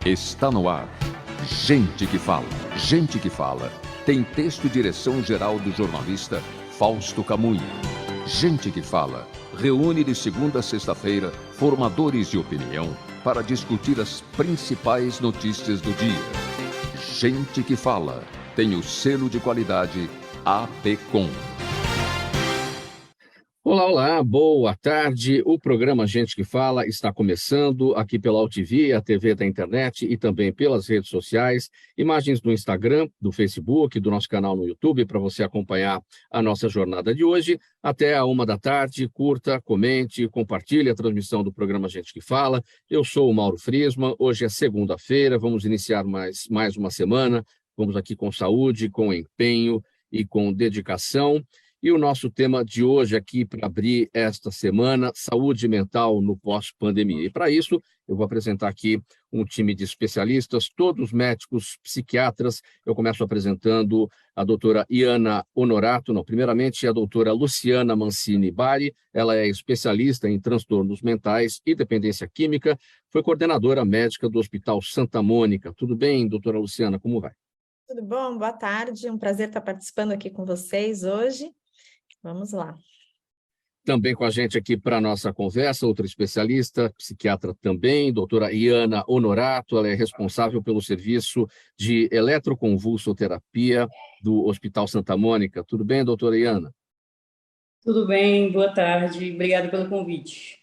Está no ar. Gente que fala. Gente que fala. Tem texto e direção geral do jornalista Fausto Camunha. Gente que fala. Reúne de segunda a sexta-feira formadores de opinião para discutir as principais notícias do dia. Gente que fala. Tem o selo de qualidade APCOM. Olá, boa tarde. O programa Gente que Fala está começando aqui pela UTV, a TV da internet e também pelas redes sociais. Imagens do Instagram, do Facebook, do nosso canal no YouTube para você acompanhar a nossa jornada de hoje. Até a 13h, curta, comente, compartilhe a transmissão do programa Gente que Fala. Eu sou o Mauro Friesman, hoje é segunda-feira, vamos iniciar mais uma semana. Vamos aqui com saúde, com empenho e com dedicação. E o nosso tema de hoje aqui para abrir esta semana, saúde mental no pós-pandemia. E para isso, eu vou apresentar aqui um time de especialistas, todos médicos, psiquiatras. Eu começo apresentando a doutora Iana Honorato, primeiramente a doutora Luciana Mancini Bari, ela é especialista em transtornos mentais e dependência química, foi coordenadora médica do Hospital Santa Mônica. Tudo bem, doutora Luciana, como vai? Tudo bom? Boa tarde, um prazer estar participando aqui com vocês hoje. Vamos lá. Também com a gente aqui para a nossa conversa, outra especialista, psiquiatra também, doutora Iana Honorato, ela é responsável pelo serviço de eletroconvulsoterapia do Hospital Santa Mônica. Tudo bem, doutora Iana? Tudo bem, boa tarde, obrigada pelo convite.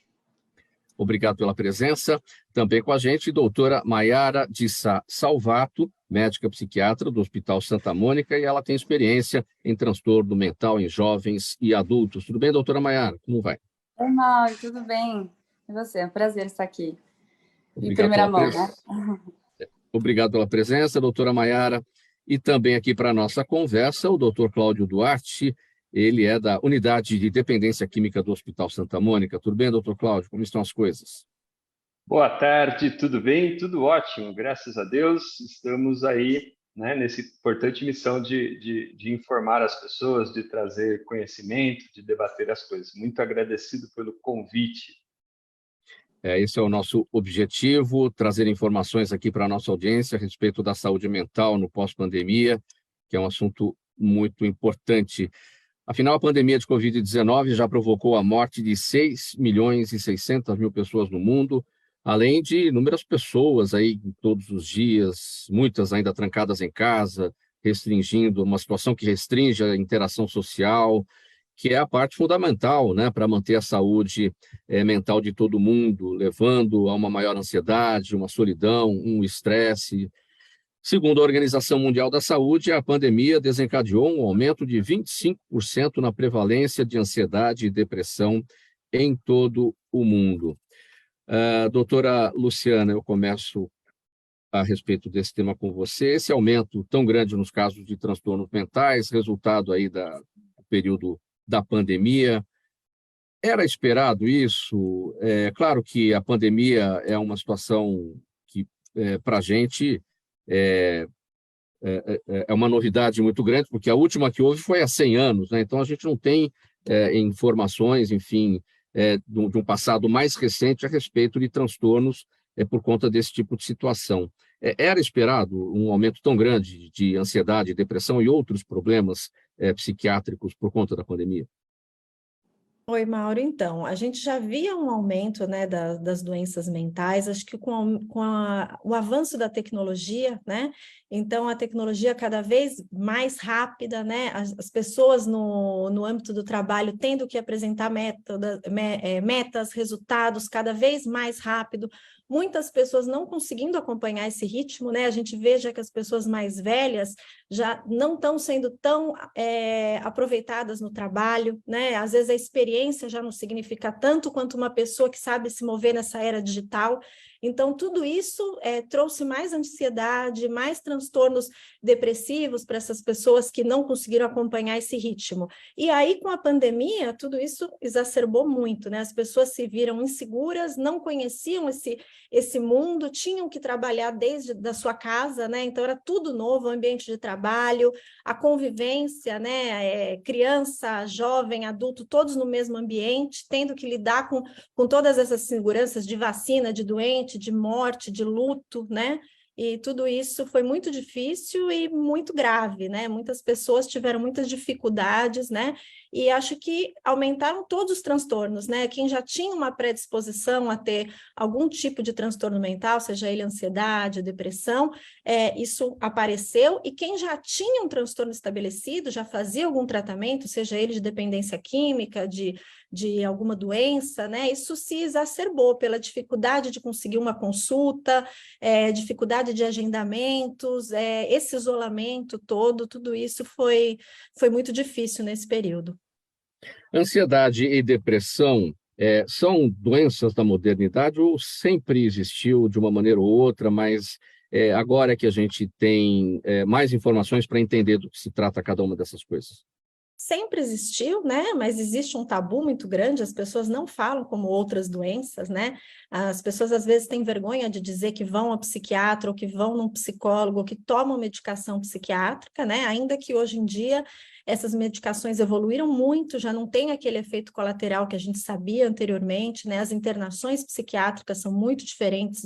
Obrigado pela presença. Também com a gente, doutora Maiara de Sá Salvato, médica psiquiatra do Hospital Santa Mônica, e ela tem experiência em transtorno mental em jovens e adultos. Tudo bem, doutora Maiara? Como vai? Oi, Mauro, tudo bem? E você? É um prazer estar aqui. Em Obrigado primeira mão, né? Obrigado pela presença, doutora Maiara. E também aqui para a nossa conversa, o doutor Cláudio Duarte, ele é da Unidade de Dependência Química do Hospital Santa Mônica. Tudo bem, doutor Cláudio? Como estão as coisas? Boa tarde, tudo bem? Tudo ótimo, graças a Deus. Estamos aí, né, nessa importante missão de informar as pessoas, de trazer conhecimento, de debater as coisas. Muito agradecido pelo convite. Esse é o nosso objetivo, trazer informações aqui para a nossa audiência a respeito da saúde mental no pós-pandemia, que é um assunto muito importante. Afinal, a pandemia de Covid-19 já provocou a morte de 6.600.000 pessoas no mundo, além de inúmeras pessoas aí todos os dias, muitas ainda trancadas em casa, restringindo, uma situação que restringe a interação social, que é a parte fundamental, né, para manter a saúde mental de todo mundo, levando a uma maior ansiedade, uma solidão, um estresse. Segundo a Organização Mundial da Saúde, a pandemia desencadeou um aumento de 25% na prevalência de ansiedade e depressão em todo o mundo. Doutora Luciana, eu começo a respeito desse tema com você. Esse aumento tão grande nos casos de transtornos mentais, resultado aí do período da pandemia, era esperado isso? Claro que a pandemia é uma situação que, para a gente, é uma novidade muito grande, porque a última que houve foi há 100 anos, né? Então a gente não tem informações, enfim, de um passado mais recente a respeito de transtornos por conta desse tipo de situação. Era esperado um aumento tão grande de ansiedade, depressão e outros problemas psiquiátricos por conta da pandemia? Oi, Mauro. Então, a gente já via um aumento, né, das doenças mentais, acho que com o avanço da tecnologia, né? Então, a tecnologia cada vez mais rápida, né? As pessoas no âmbito do trabalho tendo que apresentar metas, resultados cada vez mais rápido, muitas pessoas não conseguindo acompanhar esse ritmo, né? A gente veja que as pessoas mais velhas já não estão sendo tão aproveitadas no trabalho, né? Às vezes a experiência já não significa tanto quanto uma pessoa que sabe se mover nessa era digital. Então, tudo isso trouxe mais ansiedade, mais transtornos depressivos para essas pessoas que não conseguiram acompanhar esse ritmo. E aí, com a pandemia, tudo isso exacerbou muito, né? As pessoas se viram inseguras, não conheciam esse mundo, tinham que trabalhar desde da sua casa, né? Então, era tudo novo, o ambiente de trabalho, a convivência, né? Criança, jovem, adulto, todos no mesmo ambiente, tendo que lidar com todas essas seguranças de vacina, de doente, de morte, de luto, né? E tudo isso foi muito difícil e muito grave, né? Muitas pessoas tiveram muitas dificuldades, né? E acho que aumentaram todos os transtornos, né? Quem já tinha uma predisposição a ter algum tipo de transtorno mental, seja ele ansiedade, depressão, isso apareceu, e quem já tinha um transtorno estabelecido, já fazia algum tratamento, seja ele de dependência química, de alguma doença, né? Isso se exacerbou pela dificuldade de conseguir uma consulta, dificuldade de agendamentos, esse isolamento todo, tudo isso foi muito difícil nesse período. Ansiedade e depressão são doenças da modernidade ou sempre existiu de uma maneira ou outra, mas agora é que a gente tem mais informações para entender do que se trata cada uma dessas coisas? Sempre existiu, né? Mas existe um tabu muito grande, as pessoas não falam como outras doenças, né? As pessoas às vezes têm vergonha de dizer que vão ao psiquiatra, ou que vão num psicólogo, ou que tomam medicação psiquiátrica, né? Ainda que hoje em dia essas medicações evoluíram muito, já não tem aquele efeito colateral que a gente sabia anteriormente, né? As internações psiquiátricas são muito diferentes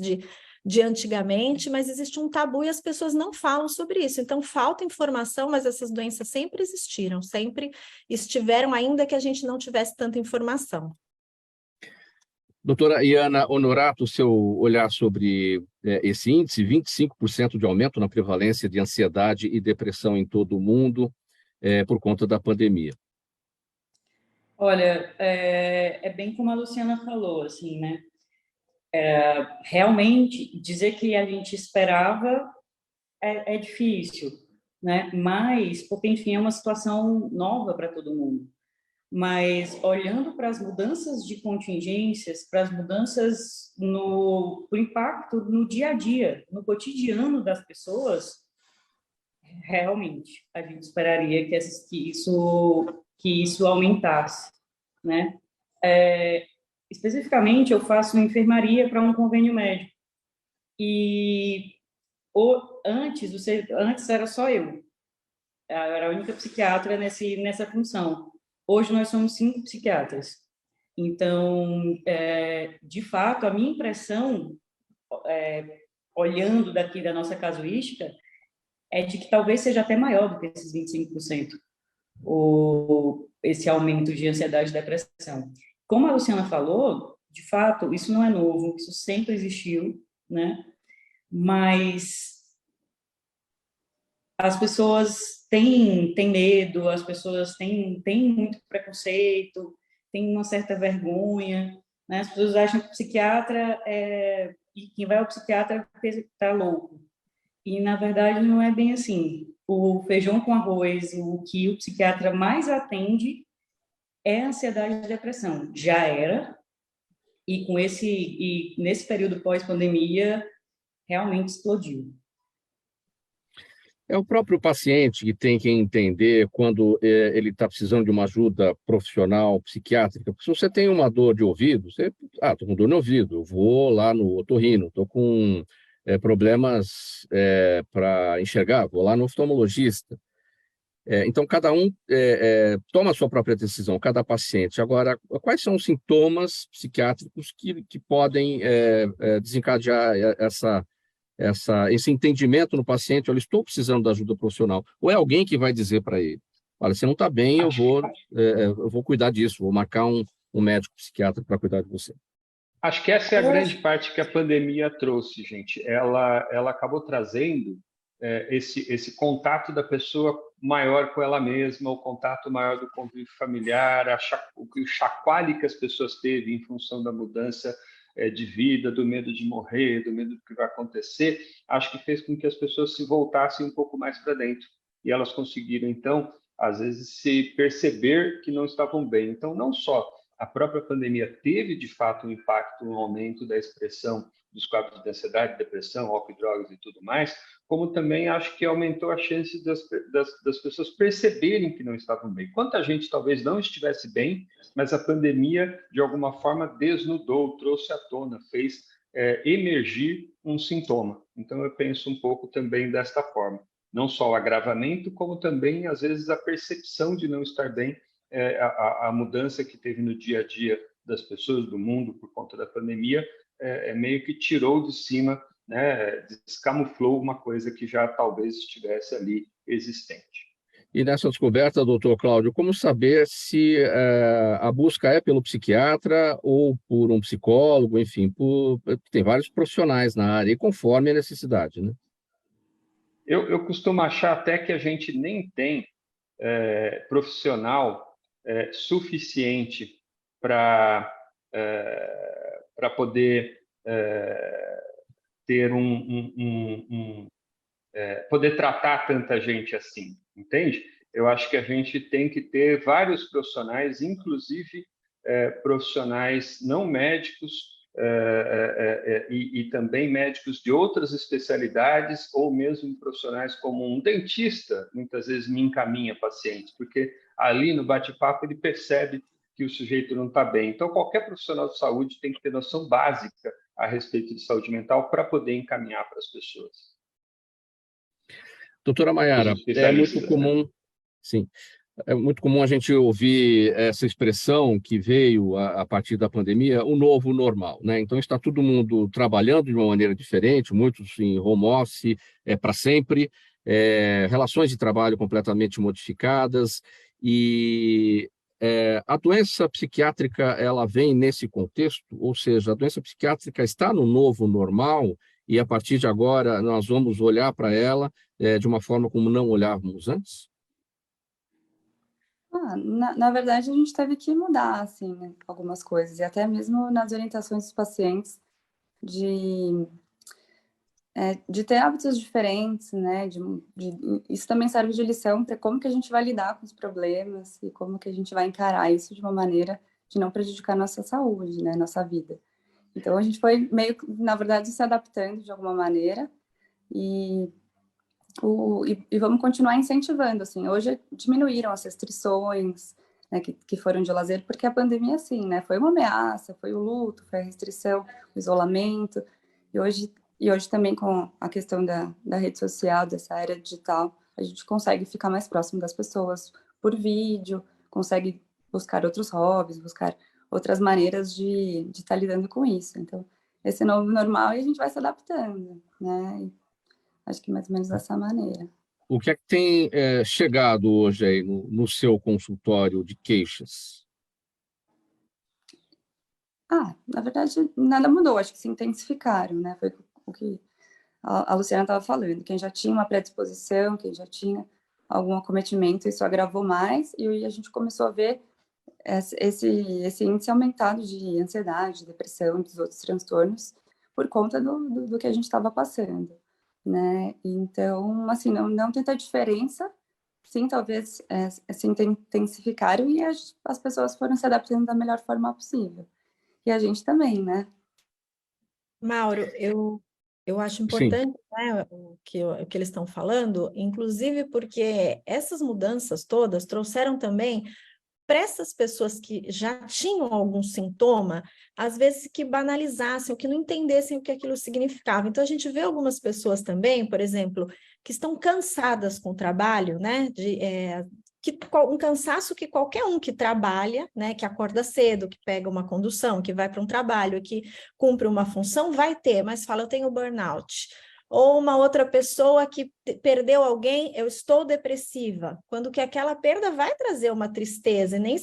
de antigamente, mas existe um tabu e as pessoas não falam sobre isso. Então, falta informação, mas essas doenças sempre existiram, sempre estiveram, ainda que a gente não tivesse tanta informação. Doutora Iana Honorato, seu olhar sobre esse índice, 25% de aumento na prevalência de ansiedade e depressão em todo o mundo por conta da pandemia. Olha, é bem como a Luciana falou, assim, né? Realmente, dizer que a gente esperava é difícil, né? Mas, porque, enfim, é uma situação nova para todo mundo. Mas, olhando para as mudanças de contingências, para as mudanças no impacto no dia a dia, no cotidiano das pessoas, realmente, a gente esperaria que isso aumentasse, né? Especificamente, eu faço enfermaria para um convênio médico. E antes era só eu era a única psiquiatra nessa função. Hoje nós somos 5 psiquiatras. Então, de fato, a minha impressão, olhando daqui da nossa casuística, é de que talvez seja até maior do que esses 25%, esse aumento de ansiedade e depressão. Como a Luciana falou, de fato, isso não é novo, isso sempre existiu, né? Mas as pessoas têm medo, as pessoas têm muito preconceito, têm uma certa vergonha, né? As pessoas acham que o psiquiatra e quem vai ao psiquiatra está louco. E, na verdade, não é bem assim. O feijão com arroz, o que o psiquiatra mais atende é ansiedade e depressão. Já era, e nesse período pós-pandemia, realmente explodiu. É o próprio paciente que tem que entender quando ele está precisando de uma ajuda profissional, psiquiátrica. Porque se você tem uma dor de ouvido, estou com dor no ouvido, eu vou lá no otorrino, estou com problemas para enxergar, vou lá no oftalmologista. Então, cada um toma a sua própria decisão, cada paciente. Agora, quais são os sintomas psiquiátricos que podem desencadear esse entendimento no paciente? Olha, estou precisando da ajuda profissional. Ou é alguém que vai dizer para ele, olha, você não está bem, eu vou cuidar disso, vou marcar um médico psiquiatra para cuidar de você. Acho que essa é a grande parte que a pandemia trouxe, gente. Ela acabou trazendo esse contato da pessoa maior com ela mesma, o contato maior do convívio familiar, o chacoalhe que as pessoas teve em função da mudança de vida, do medo de morrer, do medo do que vai acontecer, acho que fez com que as pessoas se voltassem um pouco mais para dentro. E elas conseguiram, então, às vezes, se perceber que não estavam bem. Então, não só a própria pandemia teve, de fato, um impacto, um aumento da expressão dos quadros de ansiedade, depressão, álcool e drogas e tudo mais, como também acho que aumentou a chance das pessoas perceberem que não estavam bem. Quanta gente talvez não estivesse bem, mas a pandemia, de alguma forma, desnudou, trouxe à tona, fez emergir um sintoma. Então, eu penso um pouco também desta forma. Não só o agravamento, como também, às vezes, a percepção de não estar bem a mudança que teve no dia a dia das pessoas, do mundo, por conta da pandemia, meio que tirou de cima, né, descamuflou uma coisa que já talvez estivesse ali existente. E nessa descoberta, doutor Cláudio, como saber se a busca é pelo psiquiatra ou por um psicólogo, enfim, tem vários profissionais na área, e conforme a necessidade, né? Eu costumo achar até que a gente nem tem profissional suficiente para poder ter poder tratar tanta gente assim, entende? Eu acho que a gente tem que ter vários profissionais, inclusive profissionais não médicos, e também médicos de outras especialidades, ou mesmo profissionais como um dentista, muitas vezes me encaminha pacientes, porque ali no bate-papo ele percebe que o sujeito não está bem. Então, qualquer profissional de saúde tem que ter noção básica a respeito de saúde mental para poder encaminhar para as pessoas. Doutora Maiara, é muito comum, sim, é muito comum a gente ouvir essa expressão que veio a partir da pandemia, o novo normal, né? Então está todo mundo trabalhando de uma maneira diferente, muitos em home office para sempre, relações de trabalho completamente modificadas e a doença psiquiátrica ela vem nesse contexto, ou seja, a doença psiquiátrica está no novo normal e a partir de agora nós vamos olhar para ela de uma forma como não olhávamos antes? Na verdade, a gente teve que mudar, assim, né, algumas coisas, e até mesmo nas orientações dos pacientes de ter hábitos diferentes, né, isso também serve de lição para como que a gente vai lidar com os problemas e como que a gente vai encarar isso de uma maneira de não prejudicar nossa saúde, né, nossa vida. Então, a gente foi meio, na verdade, se adaptando de alguma maneira e vamos continuar incentivando, assim. Hoje diminuíram as restrições, né, que foram de lazer, porque a pandemia, assim, né, foi uma ameaça, foi o luto, foi a restrição, o isolamento, e hoje também com a questão da rede social, dessa era digital, a gente consegue ficar mais próximo das pessoas por vídeo, consegue buscar outros hobbies, buscar outras maneiras de estar lidando com isso. Então, esse novo normal, e a gente vai se adaptando, né? Acho que mais ou menos dessa maneira. O que é que tem chegado hoje aí no seu consultório de queixas? Na verdade, nada mudou, acho que se intensificaram, né? Foi o que a Luciana estava falando. Quem já tinha uma predisposição, quem já tinha algum acometimento, isso agravou mais, e aí a gente começou a ver esse índice aumentado de ansiedade, depressão e dos outros transtornos por conta do que a gente estava passando, né? Então, assim, não tem tanta diferença, sim, talvez se intensificaram e as pessoas foram se adaptando da melhor forma possível. E a gente também, né? Mauro, eu acho importante, né, o que eles estão falando, inclusive porque essas mudanças todas trouxeram também para essas pessoas que já tinham algum sintoma, às vezes que banalizassem, ou que não entendessem o que aquilo significava. Então, a gente vê algumas pessoas também, por exemplo, que estão cansadas com o trabalho, né? Um cansaço que qualquer um que trabalha, né, que acorda cedo, que pega uma condução, que vai para um trabalho, que cumpre uma função, vai ter, mas fala, eu tenho burnout. Ou uma outra pessoa que perdeu alguém, eu estou depressiva, quando que aquela perda vai trazer uma tristeza, e nem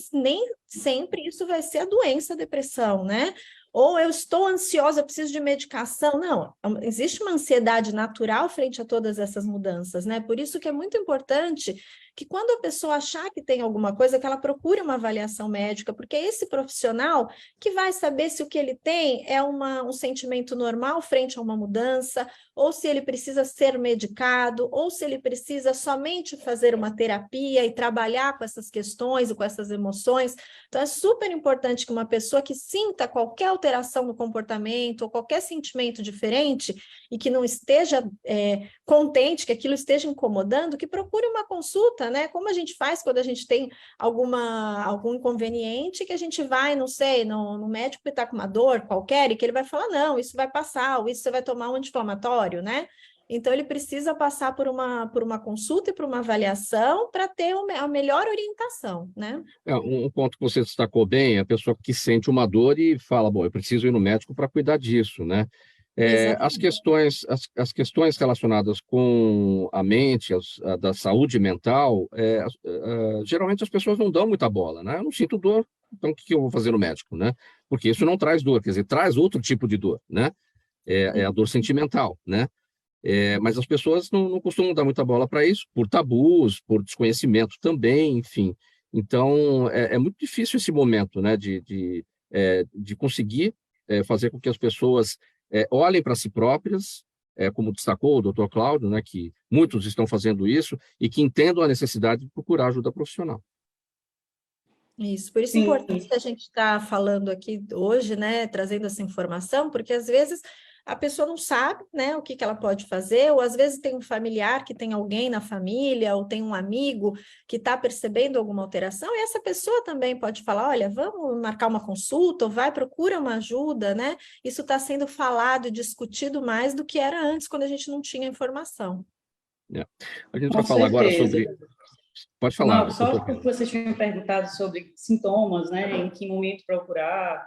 sempre isso vai ser a doença, a depressão, né? Ou eu estou ansiosa, eu preciso de medicação. Não, existe uma ansiedade natural frente a todas essas mudanças, né? Por isso que é muito importante que quando a pessoa achar que tem alguma coisa, que ela procure uma avaliação médica, porque é esse profissional que vai saber se o que ele tem é um sentimento normal frente a uma mudança, ou se ele precisa ser medicado, ou se ele precisa somente fazer uma terapia e trabalhar com essas questões e com essas emoções. Então, é super importante que uma pessoa que sinta qualquer alteração no comportamento ou qualquer sentimento diferente e que não esteja contente, que aquilo esteja incomodando, que procure uma consulta, né? Como a gente faz quando a gente tem algum inconveniente, que a gente vai, não sei, no médico que está com uma dor qualquer e que ele vai falar, não, isso vai passar, ou isso você vai tomar um anti-inflamatório, né? Então, ele precisa passar por uma consulta e por uma avaliação para ter a melhor orientação, né? Um ponto que você destacou bem é a pessoa que sente uma dor e fala, bom, eu preciso ir no médico para cuidar disso, né? Exatamente. As questões relacionadas com a mente, da saúde mental, geralmente as pessoas não dão muita bola, né? Eu não sinto dor, então o que eu vou fazer no médico, né? Porque isso não traz dor, quer dizer, traz outro tipo de dor, né? É a dor sentimental, né? Mas as pessoas não costumam dar muita bola para isso, por tabus, por desconhecimento também, enfim. Então, é muito difícil esse momento, né, de conseguir fazer com que as pessoas olhem para si próprias, como destacou o Dr. Cláudio, né, que muitos estão fazendo isso, e que entendam a necessidade de procurar ajuda profissional. Isso, por isso é Sim, importante a gente estar falando aqui hoje, né, trazendo essa informação, porque às vezes a pessoa não sabe, né, o que ela pode fazer, ou às vezes tem um familiar que tem alguém na família, ou tem um amigo que está percebendo alguma alteração, e essa pessoa também pode falar, olha, vamos marcar uma consulta, ou vai, procura uma ajuda, né? Isso está sendo falado e discutido mais do que era antes, quando a gente não tinha informação. A gente com vai falar agora certeza. sobre... Pode falar, Mauro, só doutor. porque vocês tinham perguntado sobre sintomas, né, em que momento procurar,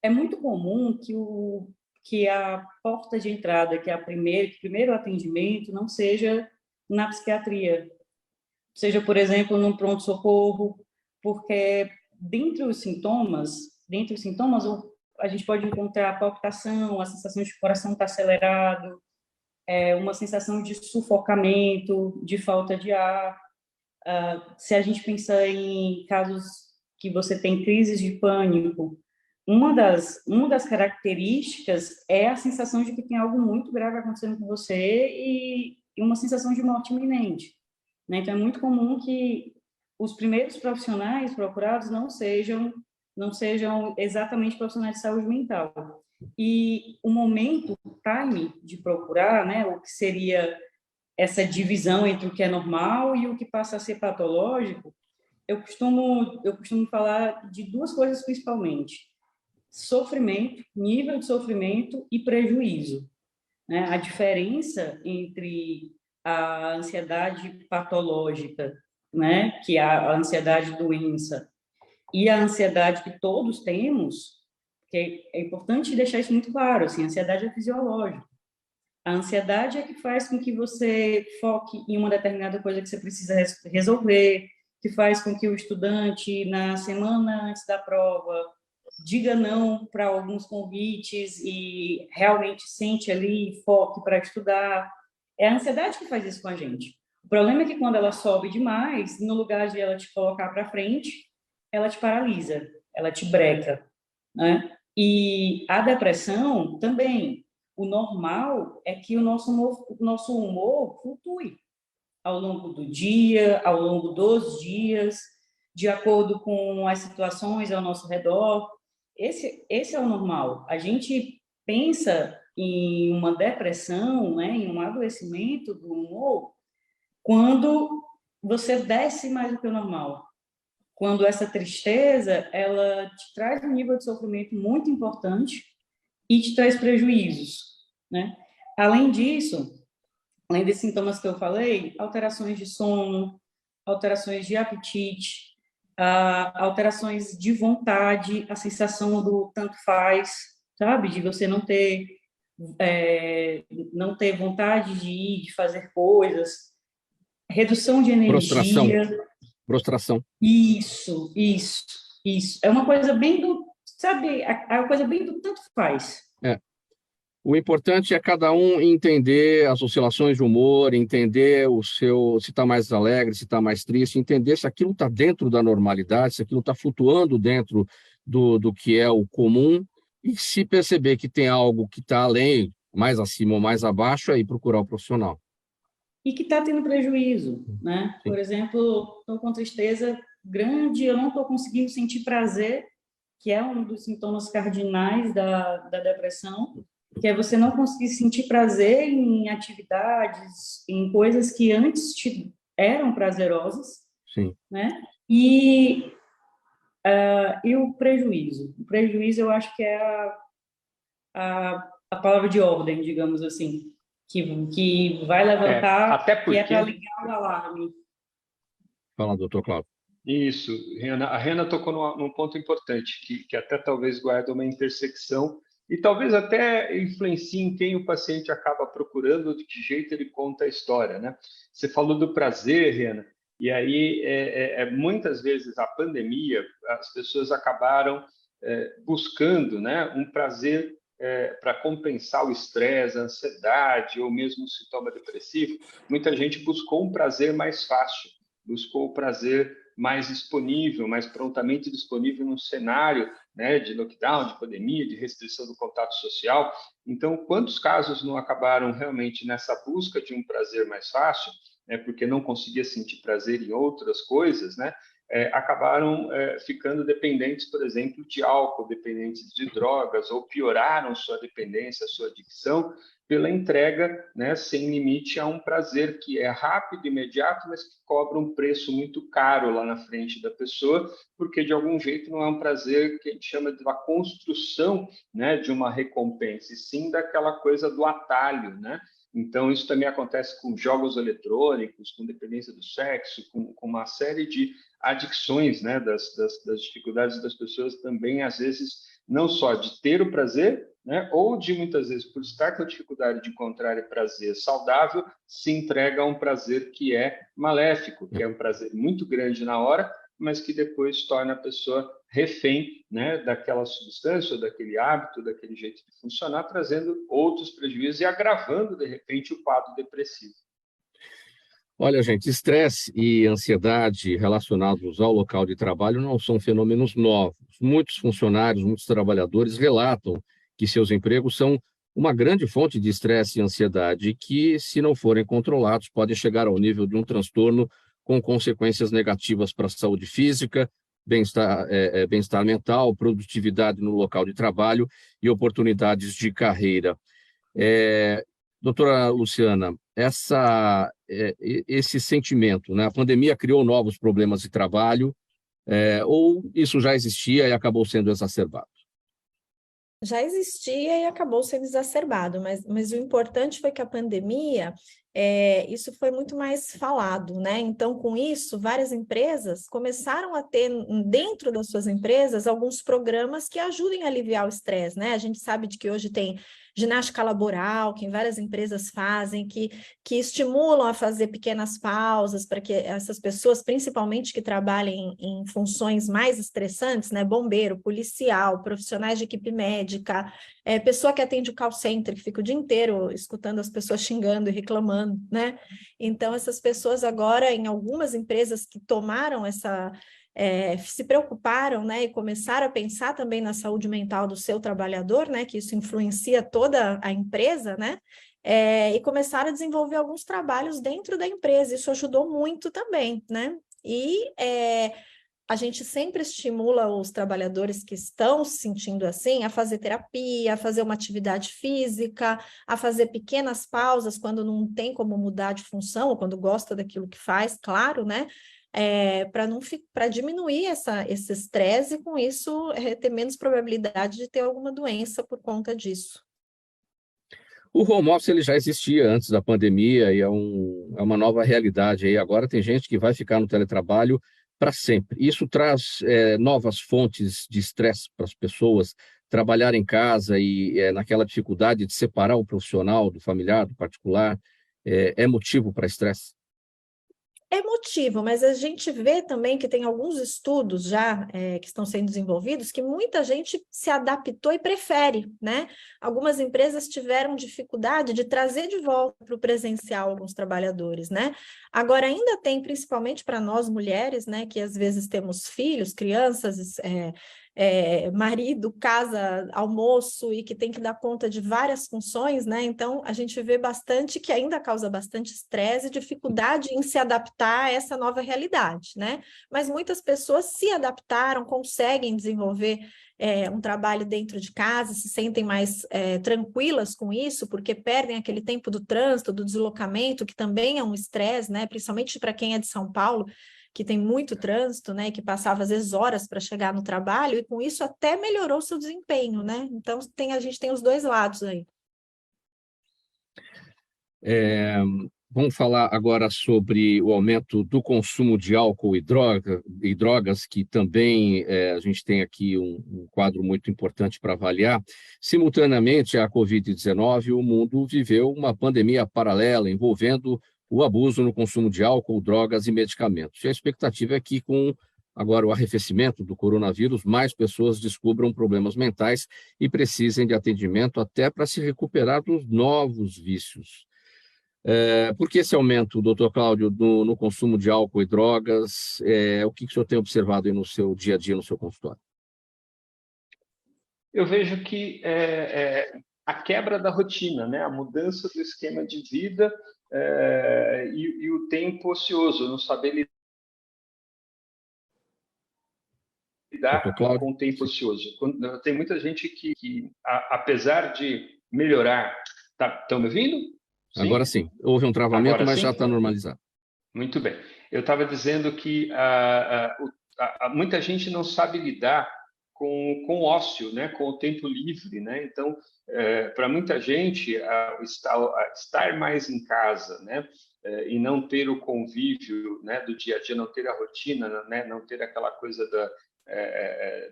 é muito comum que a porta de entrada, que o primeiro atendimento não seja na psiquiatria, seja, por exemplo, num pronto-socorro, porque dentre os sintomas, a gente pode encontrar a palpitação, a sensação de que o coração está acelerado, uma sensação de sufocamento, de falta de ar. Se a gente pensar em casos que você tem crises de pânico, uma das características é a sensação de que tem algo muito grave acontecendo com você e uma sensação de morte iminente, né? Então, é muito comum que os primeiros profissionais procurados não sejam exatamente profissionais de saúde mental. E o momento, o time de procurar, né, o que seria essa divisão entre o que é normal e o que passa a ser patológico, eu costumo falar de duas coisas principalmente: sofrimento, nível de sofrimento e prejuízo, né? A diferença entre a ansiedade patológica, né, que é a ansiedade doença, e a ansiedade que todos temos, que é importante deixar isso muito claro, assim, a ansiedade é fisiológica. A ansiedade é que faz com que você foque em uma determinada coisa que você precisa resolver, que faz com que o estudante, na semana antes da prova, diga não para alguns convites e realmente sente ali foque para estudar. É a ansiedade que faz isso com a gente. O problema é que quando ela sobe demais, no lugar de ela te colocar para frente, ela te paralisa, ela te breca, né? E a depressão também. O normal é que o nosso humor flutue ao longo do dia, ao longo dos dias, de acordo com as situações ao nosso redor. Esse é o normal. A gente pensa em uma depressão, né, em um adoecimento do humor, quando você desce mais do que o normal. Quando essa tristeza, ela te traz um nível de sofrimento muito importante e te traz prejuízos, né? Além disso, além desses sintomas que eu falei, alterações de sono, alterações de apetite, alterações de vontade, a sensação do tanto faz, sabe? De você não ter vontade de ir, de fazer coisas, redução de energia. Prostração. Isso. É uma coisa bem do, sabe? É uma coisa bem do tanto faz. O importante é cada um entender as oscilações de humor, entender se está mais alegre, se está mais triste, entender se aquilo está dentro da normalidade, se aquilo está flutuando dentro do que é o comum, e se perceber que tem algo que está além, mais acima ou mais abaixo, aí procurar o profissional. E que está tendo prejuízo, né? Sim. Por exemplo, estou com tristeza grande, eu não estou conseguindo sentir prazer, que é um dos sintomas cardinais da depressão, que é você não conseguir sentir prazer em atividades, em coisas que antes eram prazerosas, Sim. né? E o prejuízo. O prejuízo, eu acho que é a palavra de ordem, digamos assim. que vai levantar, até porque... que é para ligar o alarme. Fala, doutor Cláudio. Isso, a Rena tocou num ponto importante, que até talvez guarda uma intersecção e talvez até influencie em quem o paciente acaba procurando, de que jeito ele conta a história, né? Você falou do prazer, Rena, e aí muitas vezes a pandemia, as pessoas acabaram buscando, né, um prazer para compensar o estresse, a ansiedade ou mesmo o sintoma depressivo. Muita gente buscou um prazer mais fácil, buscou o prazer mais disponível, mais prontamente disponível num cenário, né, de lockdown, de pandemia, de restrição do contato social. Então, quantos casos não acabaram realmente nessa busca de um prazer mais fácil, né, porque não conseguia sentir prazer em outras coisas, né, acabaram ficando dependentes, por exemplo, de álcool, dependentes de drogas, ou pioraram sua dependência, sua adicção, pela entrega, né, sem limite a um prazer que é rápido, imediato, mas que cobra um preço muito caro lá na frente da pessoa, porque de algum jeito não é um prazer que a gente chama de uma construção, né, de uma recompensa, e sim daquela coisa do atalho, né? Então, isso também acontece com jogos eletrônicos, com dependência do sexo, com uma série de adicções, né, das dificuldades das pessoas também, às vezes, não só de ter o prazer, né, ou de, muitas vezes, por estar com a dificuldade de encontrar prazer saudável, se entrega a um prazer que é maléfico, que é um prazer muito grande na hora, mas que depois torna a pessoa refém, né, daquela substância, ou daquele hábito, daquele jeito de funcionar, trazendo outros prejuízos e agravando, de repente, o quadro depressivo. Olha, gente, estresse e ansiedade relacionados ao local de trabalho não são fenômenos novos. Muitos funcionários, muitos trabalhadores relatam que seus empregos são uma grande fonte de estresse e ansiedade que, se não forem controlados, podem chegar ao nível de um transtorno com consequências negativas para a saúde física, bem-estar mental, produtividade no local de trabalho e oportunidades de carreira. Doutora Luciana, esse sentimento, né? A pandemia criou novos problemas de trabalho, ou isso já existia e acabou sendo exacerbado? Já existia e acabou sendo exacerbado, mas o importante foi que a pandemia, isso foi muito mais falado, né? Então, com isso, várias empresas começaram a ter, dentro das suas empresas, alguns programas que ajudem a aliviar o estresse, né? A gente sabe de que hoje tem ginástica laboral, que várias empresas fazem, que estimulam a fazer pequenas pausas para que essas pessoas, principalmente que trabalhem em funções mais estressantes, né, bombeiro, policial, profissionais de equipe médica, pessoa que atende o call center, que fica o dia inteiro escutando as pessoas xingando e reclamando, né? Então, essas pessoas agora, em algumas empresas que tomaram se preocuparam, né, e começaram a pensar também na saúde mental do seu trabalhador, né, que isso influencia toda a empresa, né, e começaram a desenvolver alguns trabalhos dentro da empresa, isso ajudou muito também, né, e a gente sempre estimula os trabalhadores que estão se sentindo assim a fazer terapia, a fazer uma atividade física, a fazer pequenas pausas quando não tem como mudar de função, ou quando gosta daquilo que faz, claro, né, para diminuir esse estresse e, com isso, ter menos probabilidade de ter alguma doença por conta disso. O home office ele já existia antes da pandemia e é uma nova realidade. Aí agora tem gente que vai ficar no teletrabalho para sempre. Isso traz novas fontes de estresse para as pessoas trabalhar em casa e naquela dificuldade de separar o profissional do familiar, do particular, é motivo para estresse? É motivo, mas a gente vê também que tem alguns estudos já que estão sendo desenvolvidos que muita gente se adaptou e prefere, né? Algumas empresas tiveram dificuldade de trazer de volta para o presencial alguns trabalhadores, né? Agora ainda tem, principalmente para nós mulheres, né, que às vezes temos filhos, crianças, marido, casa, almoço e que tem que dar conta de várias funções, né? Então, a gente vê bastante que ainda causa bastante estresse e dificuldade em se adaptar a essa nova realidade, né? Mas muitas pessoas se adaptaram, conseguem desenvolver um trabalho dentro de casa, se sentem mais tranquilas com isso, porque perdem aquele tempo do trânsito, do deslocamento, que também é um estresse, né? Principalmente para quem é de São Paulo, que tem muito trânsito, né, que passava às vezes horas para chegar no trabalho, e com isso até melhorou seu desempenho, né? Então a gente tem os dois lados aí. Vamos falar agora sobre o aumento do consumo de álcool e drogas, que também a gente tem aqui um quadro muito importante para avaliar. Simultaneamente à Covid-19, o mundo viveu uma pandemia paralela envolvendo o abuso no consumo de álcool, drogas e medicamentos. E a expectativa é que, com agora o arrefecimento do coronavírus, mais pessoas descubram problemas mentais e precisem de atendimento até para se recuperar dos novos vícios. Por que esse aumento, doutor Cláudio, no consumo de álcool e drogas? O que o senhor tem observado aí no seu dia a dia, no seu consultório? Eu vejo que a quebra da rotina, né? A mudança do esquema de vida e o tempo ocioso, não saber lidar com o tempo ocioso. Tem muita gente que apesar de melhorar... Estão me ouvindo? Sim? Agora sim. Houve um travamento, agora, mas sim? Já está normalizado. Muito bem. Eu estava dizendo que muita gente não sabe lidar com o ócio, né? Com o tempo livre, né? Então, para muita gente, estar mais em casa, né? E não ter o convívio, né? Do dia a dia, não ter a rotina, né? Não ter aquela coisa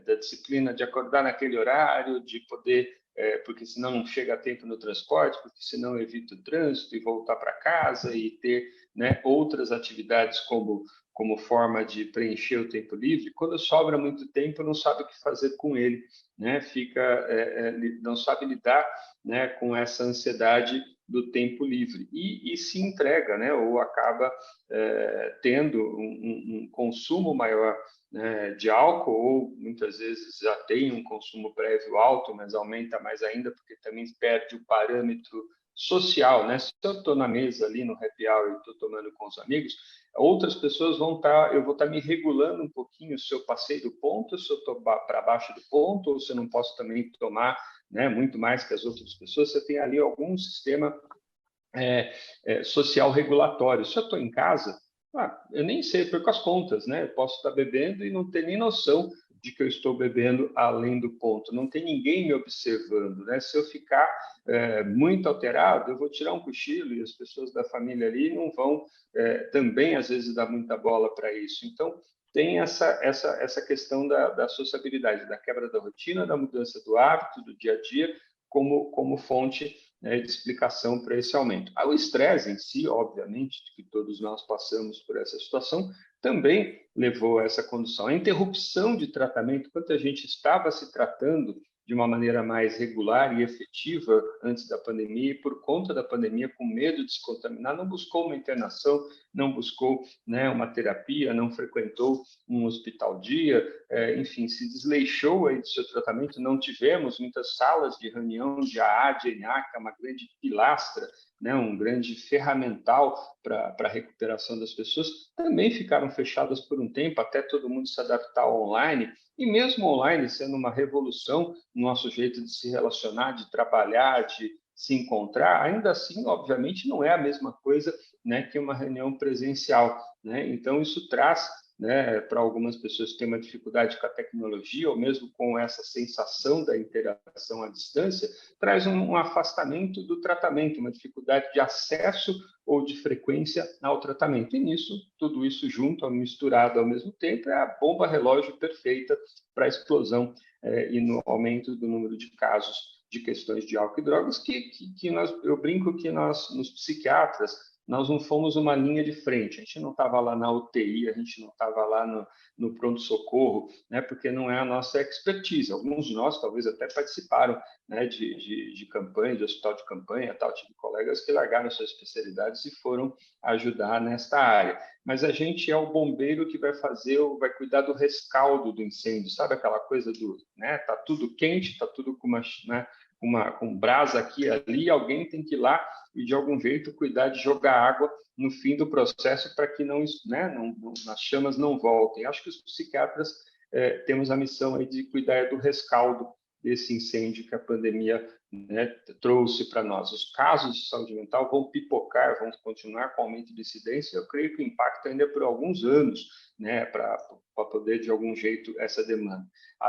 da disciplina de acordar naquele horário, de poder... porque senão não chega a tempo no transporte, porque senão evita o trânsito e voltar para casa e ter, né, outras atividades como forma de preencher o tempo livre. Quando sobra muito tempo, não sabe o que fazer com ele, né? Não sabe lidar, né, com essa ansiedade do tempo livre e se entrega, né, ou acaba tendo um consumo maior, né, de álcool, ou muitas vezes já tem um consumo prévio alto, mas aumenta mais ainda porque também perde o parâmetro social, né? Se eu estou na mesa ali no happy hour e estou tomando com os amigos, outras pessoas eu vou estar me regulando um pouquinho se eu passei do ponto, se eu estou para baixo do ponto, ou se eu não posso também tomar, né, muito mais que as outras pessoas. Você tem ali algum sistema social regulatório. Se eu estou em casa, eu nem sei, perco as contas, né? Eu posso estar bebendo e não ter nem noção de que eu estou bebendo além do ponto. Não tem ninguém me observando, né? Se eu ficar muito alterado, eu vou tirar um cochilo e as pessoas da família ali não vão também, às vezes, dar muita bola para isso. Então, tem essa questão da sociabilidade, da quebra da rotina, da mudança do hábito, do dia a dia, como fonte, né, de explicação para esse aumento. O estresse em si, obviamente, que todos nós passamos por essa situação, também levou a essa condução. A interrupção de tratamento, quando a gente estava se tratando de uma maneira mais regular e efetiva antes da pandemia, e por conta da pandemia, com medo de se contaminar, não buscou uma internação, não buscou, né, uma terapia, não frequentou um hospital dia, enfim, se desleixou aí do seu tratamento. Não tivemos muitas salas de reunião de AA, de ENA, que é uma grande pilastra, né, um grande ferramental para a recuperação das pessoas, também ficaram fechadas por um tempo, até todo mundo se adaptar ao online. E mesmo online, sendo uma revolução no nosso jeito de se relacionar, de trabalhar, de se encontrar, ainda assim, obviamente, não é a mesma coisa, né, que uma reunião presencial, né? Então, isso traz, né, para algumas pessoas que têm uma dificuldade com a tecnologia, ou mesmo com essa sensação da interação à distância, traz um afastamento do tratamento, uma dificuldade de acesso ou de frequência ao tratamento. E nisso, tudo isso junto, misturado ao mesmo tempo, é a bomba relógio perfeita para a explosão e no aumento do número de casos de questões de álcool e drogas, eu brinco que nós, nos psiquiatras, nós não fomos uma linha de frente, a gente não estava lá na UTI, a gente não estava lá no pronto-socorro, né, porque não é a nossa expertise. Alguns de nós talvez até participaram, né, de campanha, de hospital de campanha, tal, tive colegas que largaram suas especialidades e foram ajudar nesta área. Mas a gente é o bombeiro que vai cuidar do rescaldo do incêndio, sabe aquela coisa né, tá tudo quente, tá tudo com brasa aqui e ali, alguém tem que ir lá e de algum jeito cuidar de jogar água no fim do processo para que as chamas não voltem. Acho que os psiquiatras temos a missão aí de cuidar do rescaldo desse incêndio que a pandemia, né, trouxe para nós. Os casos de saúde mental vão pipocar, vão continuar com aumento de incidência. Eu creio que o impacto ainda é por alguns anos, né, para poder, de algum jeito, essa demanda.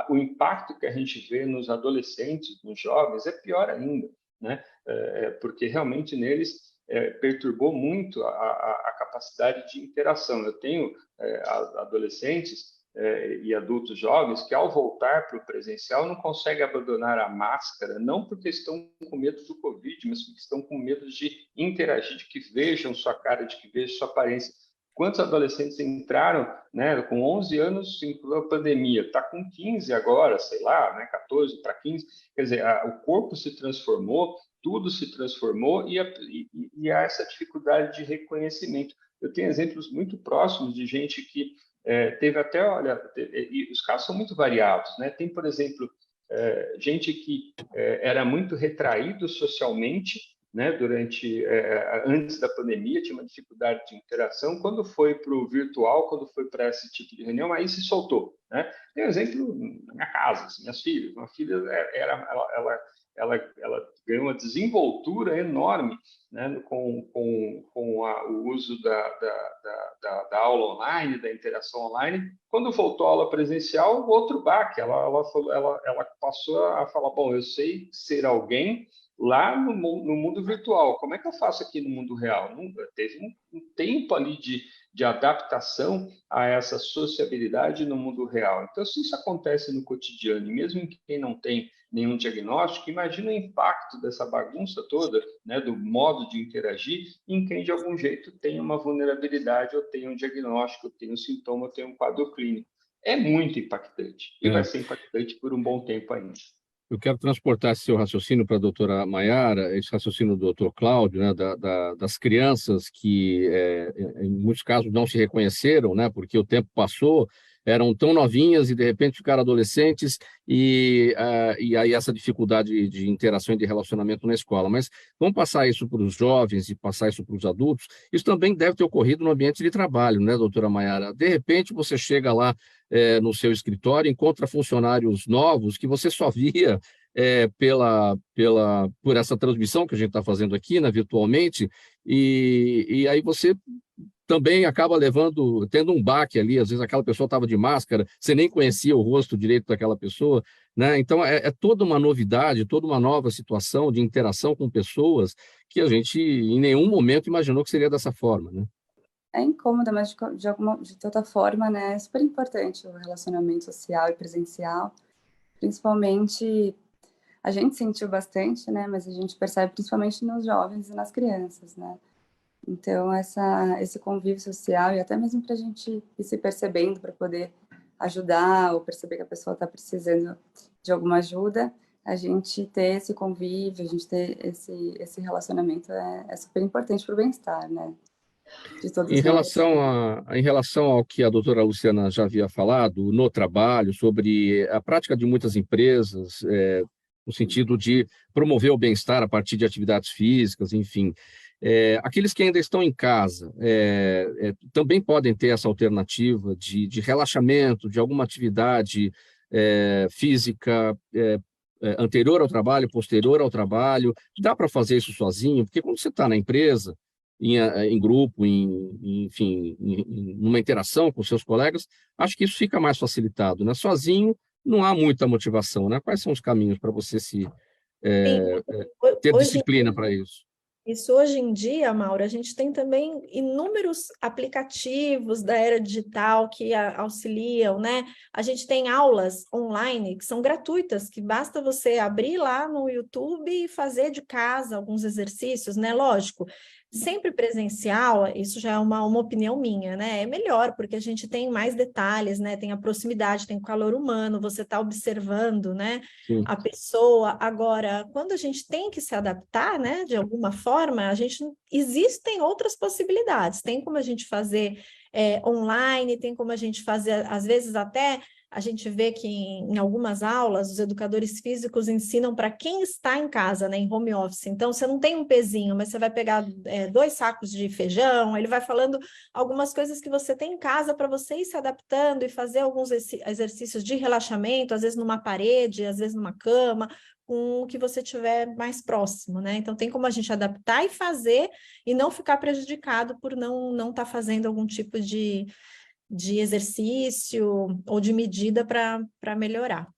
O impacto que a gente vê nos adolescentes, nos jovens, é pior ainda. né? Porque realmente neles perturbou muito a capacidade de interação. Eu tenho adolescentes e adultos jovens que, ao voltar para o presencial, não conseguem abandonar a máscara, não porque estão com medo do Covid, mas porque estão com medo de interagir, de que vejam sua cara, de que vejam sua aparência. Quantos adolescentes entraram, né, com 11 anos em pandemia? Está com 15 agora, sei lá, né, 14 para 15. Quer dizer, o corpo se transformou, tudo se transformou e há essa dificuldade de reconhecimento. Eu tenho exemplos muito próximos de gente que teve até, olha, e os casos são muito variados, né? Tem, por exemplo, gente que era muito retraído socialmente, né? Antes da pandemia, tinha uma dificuldade de interação. Quando foi para o virtual, quando foi para esse tipo de reunião, aí se soltou, né? Tem um exemplo na minha casa, assim, minhas filhas. Uma filha ela ganhou uma desenvoltura enorme, né, com o uso da aula online, da interação online. Quando voltou à aula presencial, outro baque. Ela passou a falar, bom, eu sei ser alguém lá no mundo virtual. Como é que eu faço aqui no mundo real? Teve um tempo ali de adaptação a essa sociabilidade no mundo real. Então, se isso acontece no cotidiano, e mesmo quem não tem nenhum diagnóstico, imagina o impacto dessa bagunça toda, né, do modo de interagir, em quem de algum jeito tem uma vulnerabilidade, ou tem um diagnóstico, ou tem um sintoma, ou tem um quadro clínico. É muito impactante, e vai ser impactante por um bom tempo ainda. Eu quero transportar esse seu raciocínio para a doutora Maiara, esse raciocínio do doutor Cláudio, né, das crianças que, em muitos casos, não se reconheceram, né, porque o tempo passou, eram tão novinhas e, de repente, ficaram adolescentes, e aí essa dificuldade de interação e de relacionamento na escola. Mas vamos passar isso para os jovens e passar isso para os adultos. Isso também deve ter ocorrido no ambiente de trabalho, né, doutora Maiara? De repente, você chega lá no seu escritório, encontra funcionários novos que você só via por essa transmissão que a gente está fazendo aqui, né, virtualmente, e aí você também acaba tendo um baque ali. Às vezes aquela pessoa estava de máscara, você nem conhecia o rosto direito daquela pessoa, né? Então é toda uma novidade, toda uma nova situação de interação com pessoas que a gente em nenhum momento imaginou que seria dessa forma, né? É incômoda, mas de toda forma, né, é super importante o relacionamento social e presencial. Principalmente, a gente sentiu bastante, né, mas a gente percebe principalmente nos jovens e nas crianças, né. Então, esse convívio social, e até mesmo para a gente ir se percebendo, para poder ajudar ou perceber que a pessoa está precisando de alguma ajuda, a gente ter esse convívio, a gente ter esse relacionamento é super importante para o bem-estar, né? De todos Em nós. relação ao que a doutora Luciana já havia falado no trabalho, sobre a prática de muitas empresas, no sentido de promover o bem-estar a partir de atividades físicas, enfim, aqueles que ainda estão em casa também podem ter essa alternativa de relaxamento, de alguma atividade física anterior ao trabalho, posterior ao trabalho. Dá para fazer isso sozinho? Porque quando você está na empresa, em grupo, enfim, numa interação com seus colegas, acho que isso fica mais facilitado, né? Sozinho não há muita motivação, né? Quais são os caminhos para você ter disciplina para isso? Isso hoje em dia, Mauro, a gente tem também inúmeros aplicativos da era digital que auxiliam, né? A gente tem aulas online que são gratuitas, que basta você abrir lá no YouTube e fazer de casa alguns exercícios, né? Lógico, sempre presencial, isso já é uma opinião minha, né? É melhor, porque a gente tem mais detalhes, né? Tem a proximidade, tem o calor humano, você está observando, né? Sim. A pessoa. Agora, quando a gente tem que se adaptar, né? De alguma forma, existem outras possibilidades. Tem como a gente fazer online, tem como a gente fazer, às vezes até a gente vê que em algumas aulas os educadores físicos ensinam para quem está em casa, né, em home office. Então, você não tem um pezinho, mas você vai pegar 2 sacos de feijão, ele vai falando algumas coisas que você tem em casa para você ir se adaptando e fazer alguns exercícios de relaxamento, às vezes numa parede, às vezes numa cama, com o que você tiver mais próximo, né? Então, tem como a gente adaptar e fazer e não ficar prejudicado por não estar fazendo algum tipo de exercício ou de medida para melhorar.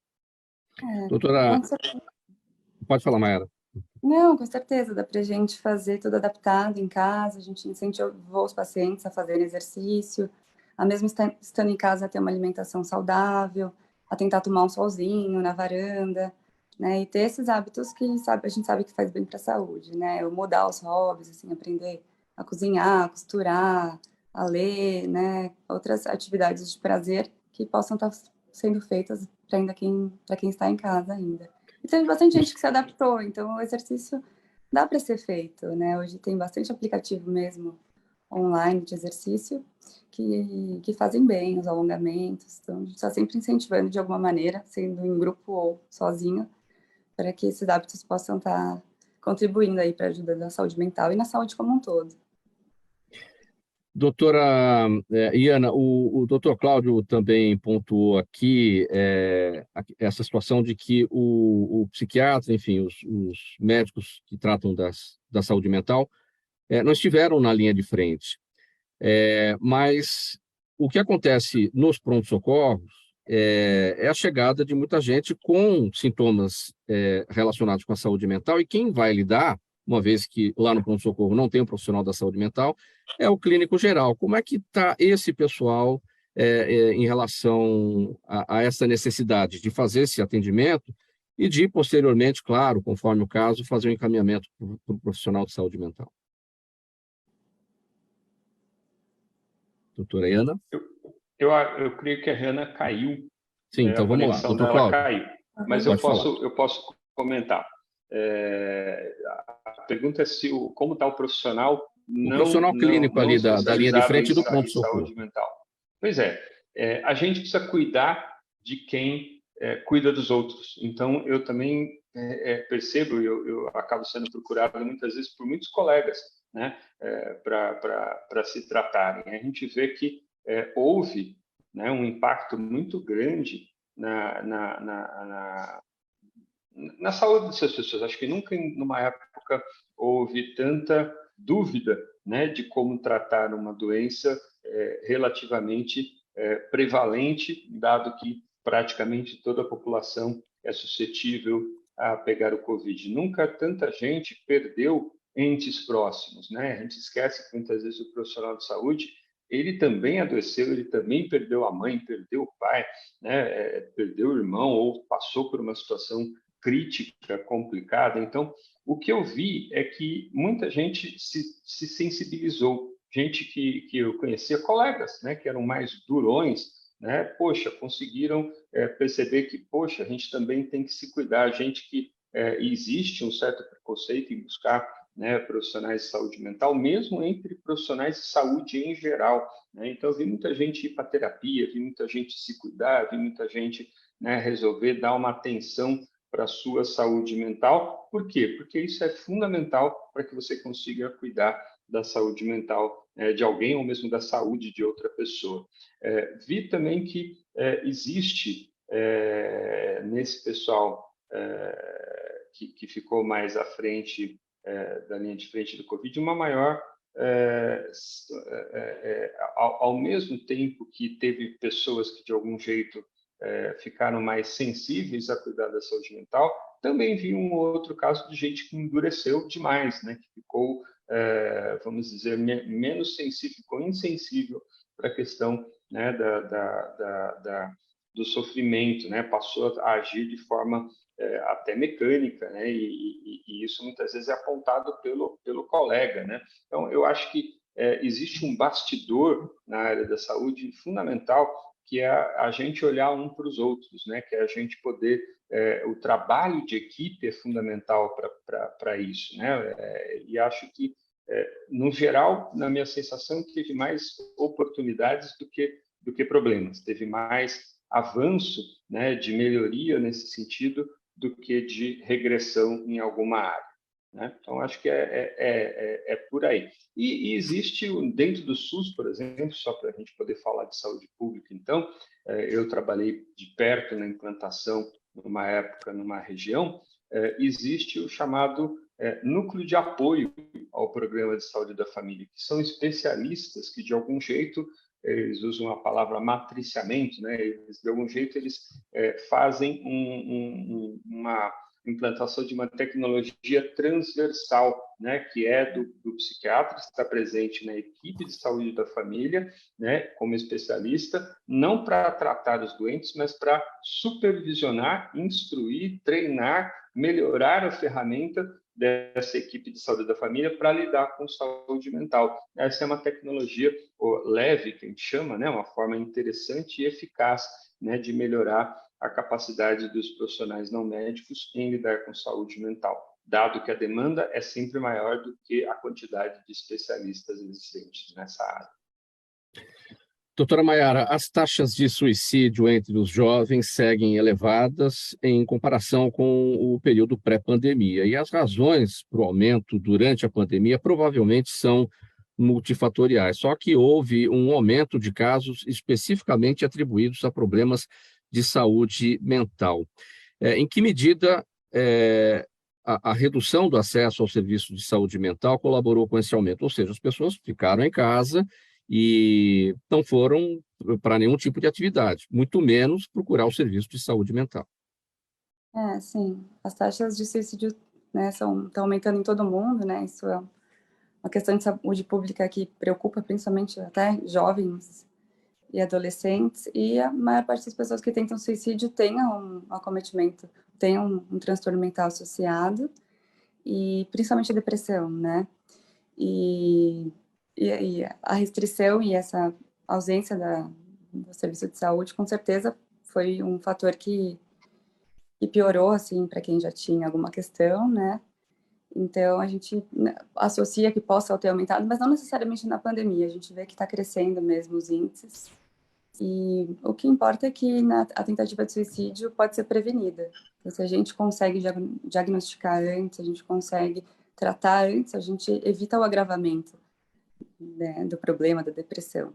Doutora, pode falar, Maiara. Não, com certeza, dá para a gente fazer tudo adaptado em casa, a gente incentivou os pacientes a fazerem exercício, a mesmo estando em casa, a ter uma alimentação saudável, a tentar tomar um solzinho na varanda, né, e ter esses hábitos que a gente sabe que faz bem para a saúde, né, mudar os hobbies, assim, aprender a cozinhar, a costurar, a ler, né, outras atividades de prazer que possam estar sendo feitas para quem está em casa ainda. E teve bastante gente que se adaptou, então o exercício dá para ser feito, né? Hoje tem bastante aplicativo mesmo online de exercício que fazem bem os alongamentos, então a gente está sempre incentivando de alguma maneira, sendo em grupo ou sozinho, para que esses hábitos possam estar contribuindo aí para a ajuda da saúde mental e na saúde como um todo. Doutora Iana, o doutor Cláudio também pontuou aqui essa situação de que o psiquiatra, enfim, os médicos que tratam da saúde mental, não estiveram na linha de frente. Mas o que acontece nos pronto-socorros é a chegada de muita gente com sintomas relacionados com a saúde mental, e quem vai lidar, uma vez que lá no pronto-socorro não tem um profissional da saúde mental, é o clínico geral. Como é que está esse pessoal em relação a essa necessidade de fazer esse atendimento e de, posteriormente, claro, conforme o caso, fazer um encaminhamento para o profissional de saúde mental? Doutora Iana? Eu creio que a Hanna caiu. Sim, então a vamos lá. conexão Doutor dela Cláudio, caiu. Mas eu posso comentar. A pergunta é como está o profissional o profissional clínico ali da linha de frente do em pronto-socorro. saúde mental. Pois a gente precisa cuidar de quem cuida dos outros. Então, eu também percebo, eu acabo sendo procurado muitas vezes por muitos colegas, né, para se tratarem. A gente vê que houve, né, um impacto muito grande na saúde dessas pessoas. Acho que nunca, numa época, houve tanta dúvida, né, de como tratar uma doença relativamente prevalente, dado que praticamente toda a população é suscetível a pegar o Covid. Nunca tanta gente perdeu entes próximos, né? A gente esquece que muitas vezes o profissional de saúde, ele também adoeceu, ele também perdeu a mãe, perdeu o pai, né? Perdeu o irmão ou passou por uma situação crítica, complicada. Então, o que eu vi é que muita gente se sensibilizou, gente que eu conhecia, colegas, né, que eram mais durões, né, poxa, conseguiram perceber que, poxa, a gente também tem que se cuidar, gente que existe um certo preconceito em buscar, né, profissionais de saúde mental, mesmo entre profissionais de saúde em geral, né? Então, eu vi muita gente ir para terapia, vi muita gente se cuidar, vi muita gente, né, resolver dar uma atenção para a sua saúde mental. Por quê? Porque isso é fundamental para que você consiga cuidar da saúde mental de alguém ou mesmo da saúde de outra pessoa. Vi também que existe nesse pessoal que ficou mais à frente da linha de frente do Covid, uma maior, ao mesmo tempo que teve pessoas que de algum jeito ficaram mais sensíveis a cuidar da saúde mental, também vi um outro caso de gente que endureceu demais, né? Que ficou, vamos dizer, menos sensível, ficou insensível para a questão, né, do sofrimento, né? Passou a agir de forma até mecânica, né? E isso muitas vezes é apontado pelo colega, né? Então, eu acho que existe um bastidor na área da saúde fundamental, que é a gente olhar um para os outros, né? Que é a gente poder, o trabalho de equipe é fundamental para isso, né? E acho que, no geral, na minha sensação, teve mais oportunidades do que problemas, teve mais avanço, né, de melhoria nesse sentido do que de regressão em alguma área, né? Então, acho que é por aí. E existe, dentro do SUS, por exemplo, só para a gente poder falar de saúde pública, então, eu trabalhei de perto na implantação, numa época, numa região, existe o chamado núcleo de apoio ao programa de saúde da família, que são especialistas que, de algum jeito, eles usam a palavra matriciamento, né? Eles, de algum jeito, eles fazem implantação de uma tecnologia transversal, né, que é do psiquiatra, que está presente na equipe de saúde da família, né, como especialista, não para tratar os doentes, mas para supervisionar, instruir, treinar, melhorar a ferramenta dessa equipe de saúde da família para lidar com saúde mental. Essa é uma tecnologia leve, que a gente chama, né, uma forma interessante e eficaz, né, de melhorar a capacidade dos profissionais não médicos em lidar com saúde mental, dado que a demanda é sempre maior do que a quantidade de especialistas existentes nessa área. Doutora Maiara, as taxas de suicídio entre os jovens seguem elevadas em comparação com o período pré-pandemia, e as razões para o aumento durante a pandemia provavelmente são multifatoriais, só que houve um aumento de casos especificamente atribuídos a problemas de saúde mental. Em que medida a redução do acesso ao serviço de saúde mental colaborou com esse aumento? Ou seja, as pessoas ficaram em casa e não foram para nenhum tipo de atividade, muito menos procurar o serviço de saúde mental. Sim. As taxas de suicídio, né, estão aumentando em todo mundo, né? Isso é uma questão de saúde pública que preocupa principalmente até jovens e adolescentes, e a maior parte das pessoas que tentam suicídio tem um acometimento, tem um transtorno mental associado, e principalmente a depressão, né? E a restrição e essa ausência do serviço de saúde, com certeza, foi um fator que piorou, assim, para quem já tinha alguma questão, né? Então, a gente associa que possa ter aumentado, mas não necessariamente na pandemia. A gente vê que está crescendo mesmo os índices. E o que importa é que a tentativa de suicídio pode ser prevenida. Então, se a gente consegue diagnosticar antes, a gente consegue tratar antes, a gente evita o agravamento, né, do problema da depressão.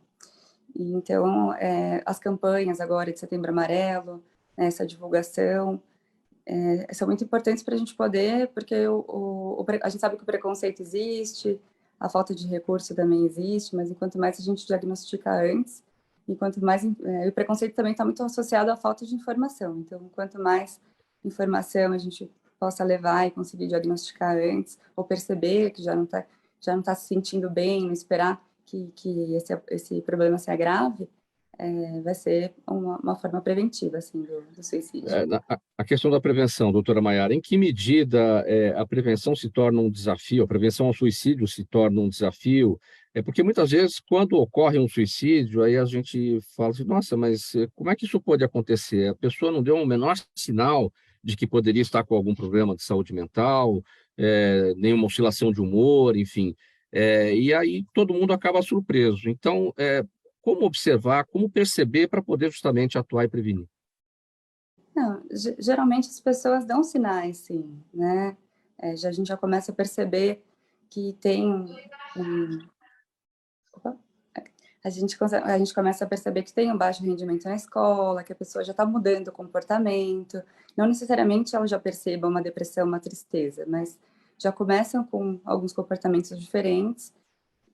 E, então, as campanhas agora de Setembro Amarelo, né, essa divulgação, são muito importantes para a gente poder, porque a gente sabe que o preconceito existe, a falta de recurso também existe, mas enquanto mais a gente diagnostica antes, e quanto mais o preconceito também está muito associado à falta de informação. Então, quanto mais informação a gente possa levar e conseguir diagnosticar antes, ou perceber que já não está se sentindo bem, não esperar que esse problema se agrave, vai ser uma forma preventiva, assim, do suicídio. A questão da prevenção, doutora Maiara, em que medida a prevenção se torna um desafio, a prevenção ao suicídio se torna um desafio? Porque muitas vezes, quando ocorre um suicídio, aí a gente fala assim, nossa, mas como é que isso pode acontecer? A pessoa não deu um menor sinal de que poderia estar com algum problema de saúde mental, nenhuma oscilação de humor, enfim. E aí todo mundo acaba surpreso. Então, como observar, como perceber para poder justamente atuar e prevenir? Não, geralmente as pessoas dão sinais, sim, né? A gente já começa a perceber que tem a gente começa a perceber que tem um baixo rendimento na escola, que a pessoa já está mudando o comportamento. Não necessariamente ela já perceba uma depressão, uma tristeza, mas já começam com alguns comportamentos diferentes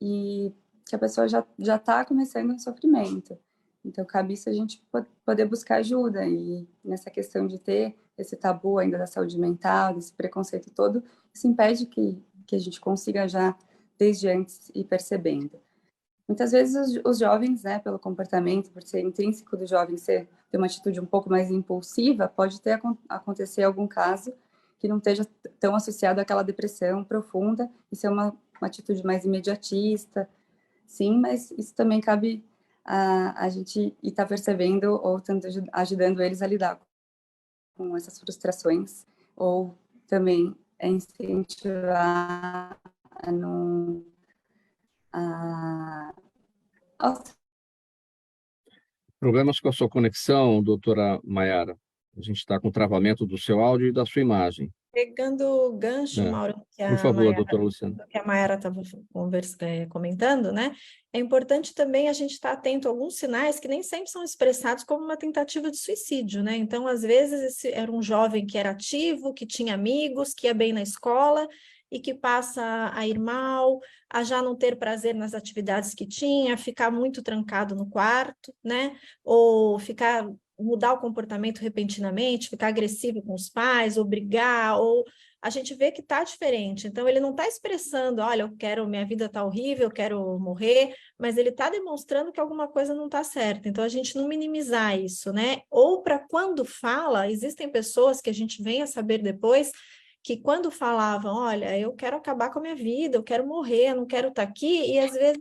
e que a pessoa já está começando um sofrimento. Então, cabe isso a gente poder buscar ajuda. E nessa questão de ter esse tabu ainda da saúde mental, desse preconceito todo, isso impede que a gente consiga já, desde antes, ir percebendo. Muitas vezes os jovens, né, pelo comportamento, por ser intrínseco do jovem ter uma atitude um pouco mais impulsiva, pode acontecer algum caso que não esteja tão associado àquela depressão profunda e ser uma atitude mais imediatista, sim, mas isso também cabe a gente estar percebendo ou ajudando eles a lidar com essas frustrações, ou também incentivar Problemas com a sua conexão, doutora Maiara? A gente está com travamento do seu áudio e da sua imagem. Pegando o gancho, Mauro, Por favor, doutora Luciana. que a Maiara estava comentando, né? É importante também a gente estar atento a alguns sinais que nem sempre são expressados como uma tentativa de suicídio, né? Então, às vezes, esse era um jovem que era ativo, que tinha amigos, que ia bem na escola e que passa a ir mal, a já não ter prazer nas atividades que tinha, ficar muito trancado no quarto, né? Ou ficar mudar o comportamento repentinamente, ficar agressivo com os pais, ou brigar, ou a gente vê que está diferente. Então, ele não está expressando, olha, minha vida está horrível, eu quero morrer, mas ele está demonstrando que alguma coisa não está certa. Então, a gente não minimizar isso, né? Ou para quando fala, existem pessoas que a gente vem a saber depois que quando falavam, olha, eu quero acabar com a minha vida, eu quero morrer, eu não quero estar aqui, e às vezes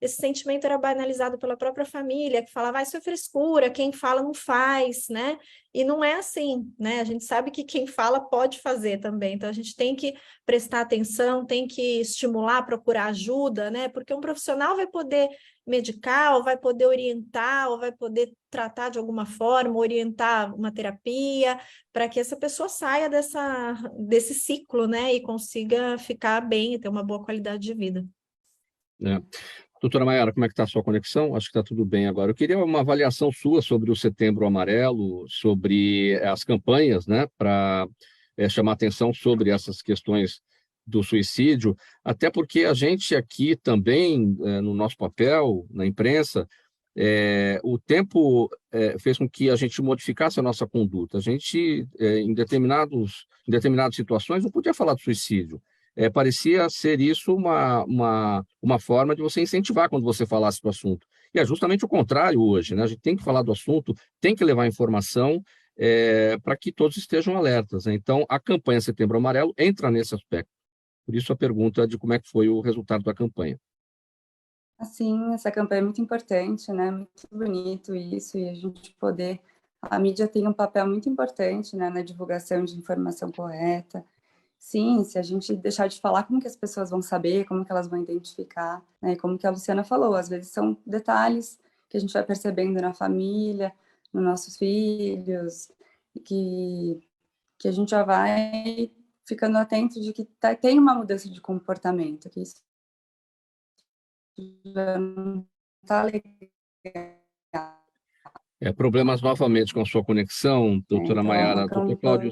esse sentimento era banalizado pela própria família, que falava, isso é frescura, quem fala não faz, né? E não é assim, né? A gente sabe que quem fala pode fazer também, então a gente tem que prestar atenção, tem que estimular, procurar ajuda, né? Porque um profissional vai poder medicar, ou vai poder orientar, ou vai poder tratar de alguma forma, orientar uma terapia, para que essa pessoa saia desse ciclo, né? E consiga ficar bem e ter uma boa qualidade de vida. Doutora Maiara, como é que está a sua conexão? Acho que está tudo bem agora. Eu queria uma avaliação sua sobre o Setembro Amarelo, sobre as campanhas, né, para chamar atenção sobre essas questões do suicídio, até porque a gente aqui também, no nosso papel, na imprensa, o tempo fez com que a gente modificasse a nossa conduta. A gente, em determinadas situações, não podia falar de suicídio. Parecia ser isso uma forma de você incentivar quando você falasse do assunto. E é justamente o contrário hoje, né? A gente tem que falar do assunto, tem que levar informação para que todos estejam alertas, né? Então, a campanha Setembro Amarelo entra nesse aspecto. Por isso, a pergunta de como é que foi o resultado da campanha. Assim, essa campanha é muito importante, né? Muito bonito isso, e a gente poder... A mídia tem um papel muito importante, né, na divulgação de informação correta. Sim, se a gente deixar de falar, como que as pessoas vão saber, como que elas vão identificar, né? Como que a Luciana falou, às vezes são detalhes que a gente vai percebendo na família, nos nossos filhos, que a gente já vai ficando atento de que tem uma mudança de comportamento, que isso já não está legal. Problemas novamente com a sua conexão, doutora Então, Maiara. Doutor Cláudio,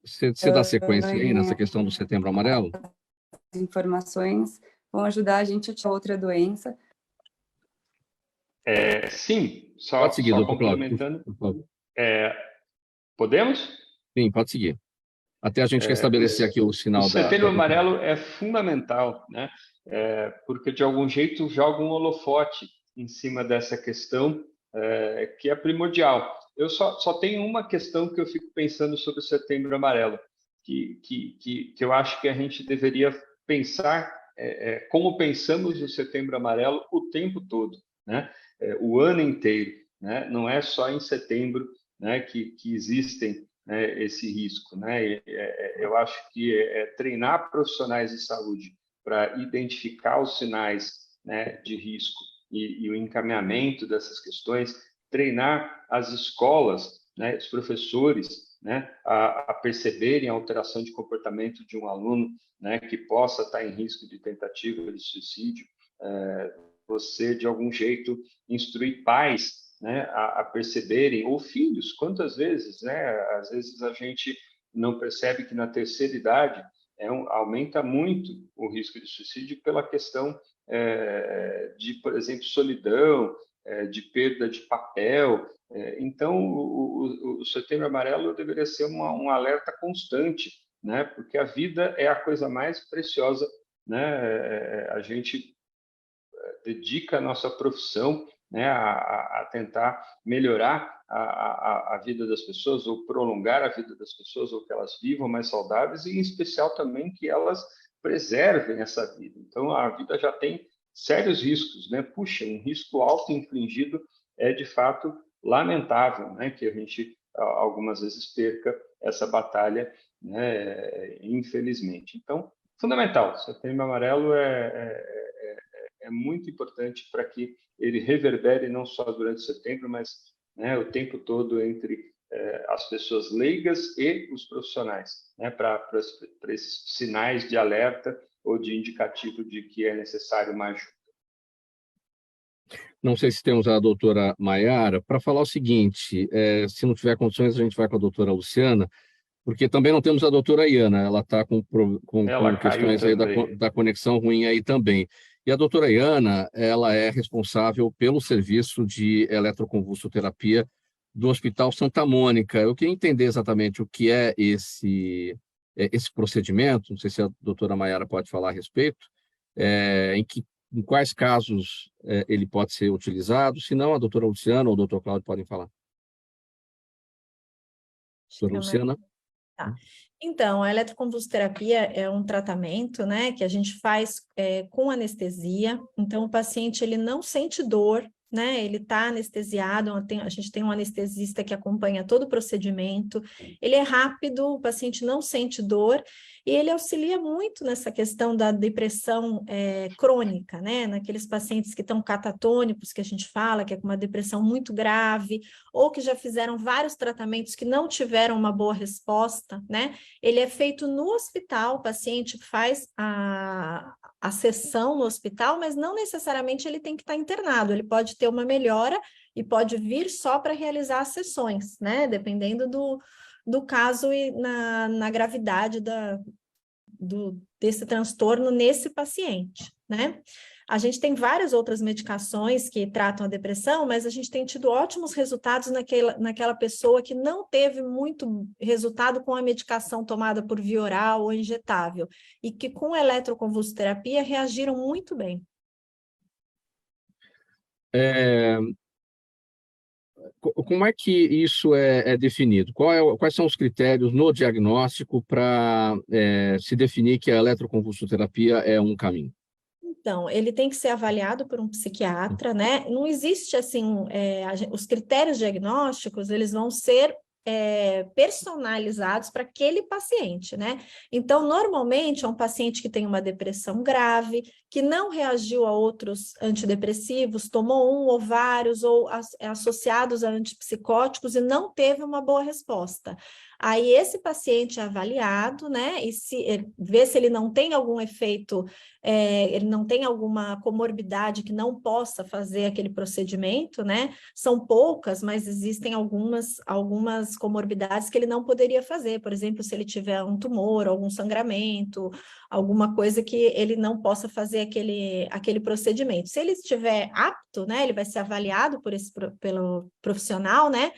você dá sequência aí nessa questão do Setembro Amarelo? As informações vão ajudar a gente a tirar outra doença. Sim, só Pode seguir, doutor complementando. Cláudio, por favor. Podemos? Sim, pode seguir. Até a gente quer estabelecer aqui o sinal o Setembro Amarelo é fundamental, né? Porque, de algum jeito, joga um holofote em cima dessa questão que é primordial. Eu só tenho uma questão que eu fico pensando sobre o Setembro Amarelo, que eu acho que a gente deveria pensar como pensamos o Setembro Amarelo o tempo todo, né? O ano inteiro, né? Não é só em setembro, né, que existem, né, esse risco, né? Eu acho que treinar profissionais de saúde para identificar os sinais, né, de risco e o encaminhamento dessas questões, treinar as escolas, né, os professores, né, a perceberem a alteração de comportamento de um aluno, né, que possa estar em risco de tentativa de suicídio. Você, de algum jeito, instruir pais, né, a perceberem, ou filhos, quantas vezes, né? Às vezes a gente não percebe que na terceira idade aumenta muito o risco de suicídio pela questão de, por exemplo, solidão, de perda de papel. Então, o Setembro Amarelo deveria ser um alerta constante, né? Porque a vida é a coisa mais preciosa, né? A gente dedica a nossa profissão, né, a tentar melhorar a vida das pessoas, ou prolongar a vida das pessoas, ou que elas vivam mais saudáveis, e em especial também que elas preservem essa vida. Então, a vida já tem sérios riscos, né? Puxa, um risco alto infligido é, de fato, lamentável, né? Que a gente, algumas vezes, perca essa batalha, né? Infelizmente. Então, fundamental. Setembro Amarelo é muito importante para que ele reverbere não só durante setembro, mas, né, o tempo todo entre as pessoas leigas e os profissionais, né, para esses sinais de alerta ou de indicativo de que é necessário mais ajuda. Não sei se temos a doutora Maiara para falar o seguinte, se não tiver condições, a gente vai com a doutora Luciana, porque também não temos a doutora Iana, ela está com questões aí da conexão ruim aí também. E a doutora Iana, ela é responsável pelo serviço de eletroconvulsoterapia do Hospital Santa Mônica. Eu queria entender exatamente o que é esse procedimento, não sei se a doutora Maiara pode falar a respeito, em quais casos ele pode ser utilizado, se não, a doutora Luciana ou o doutor Cláudio podem falar. Doutora Luciana? Tá. Então, a eletroconvulsoterapia é um tratamento, né, que a gente faz com anestesia. Então, o paciente ele não sente dor, né? Ele está anestesiado. A gente tem um anestesista que acompanha todo o procedimento. Ele é rápido, o paciente não sente dor e ele auxilia muito nessa questão da depressão crônica, né? Naqueles pacientes que estão catatônicos, que a gente fala, que é com uma depressão muito grave, ou que já fizeram vários tratamentos que não tiveram uma boa resposta, né? Ele é feito no hospital, o paciente faz a sessão no hospital, mas não necessariamente ele tem que estar internado, ele pode ter uma melhora e pode vir só para realizar as sessões, né? Dependendo do caso e na gravidade desse transtorno nesse paciente, né? A gente tem várias outras medicações que tratam a depressão, mas a gente tem tido ótimos resultados naquela pessoa que não teve muito resultado com a medicação tomada por via oral ou injetável, e que com eletroconvulsoterapia reagiram muito bem. Como é que isso é definido? Quais são os critérios no diagnóstico para se definir que a eletroconvulsoterapia é um caminho? Então, ele tem que ser avaliado por um psiquiatra, né? Não existe, assim, os critérios diagnósticos, eles vão ser personalizados para aquele paciente, né? Então, normalmente, é um paciente que tem uma depressão grave, que não reagiu a outros antidepressivos, tomou um ou vários, ou associados a antipsicóticos e não teve uma boa resposta. Aí esse paciente é avaliado, né, e vê se ele não tem algum efeito, ele não tem alguma comorbidade que não possa fazer aquele procedimento, né, são poucas, mas existem algumas comorbidades que ele não poderia fazer, por exemplo, se ele tiver um tumor, algum sangramento, alguma coisa que ele não possa fazer aquele procedimento. Se ele estiver apto, né, ele vai ser avaliado pelo profissional, né.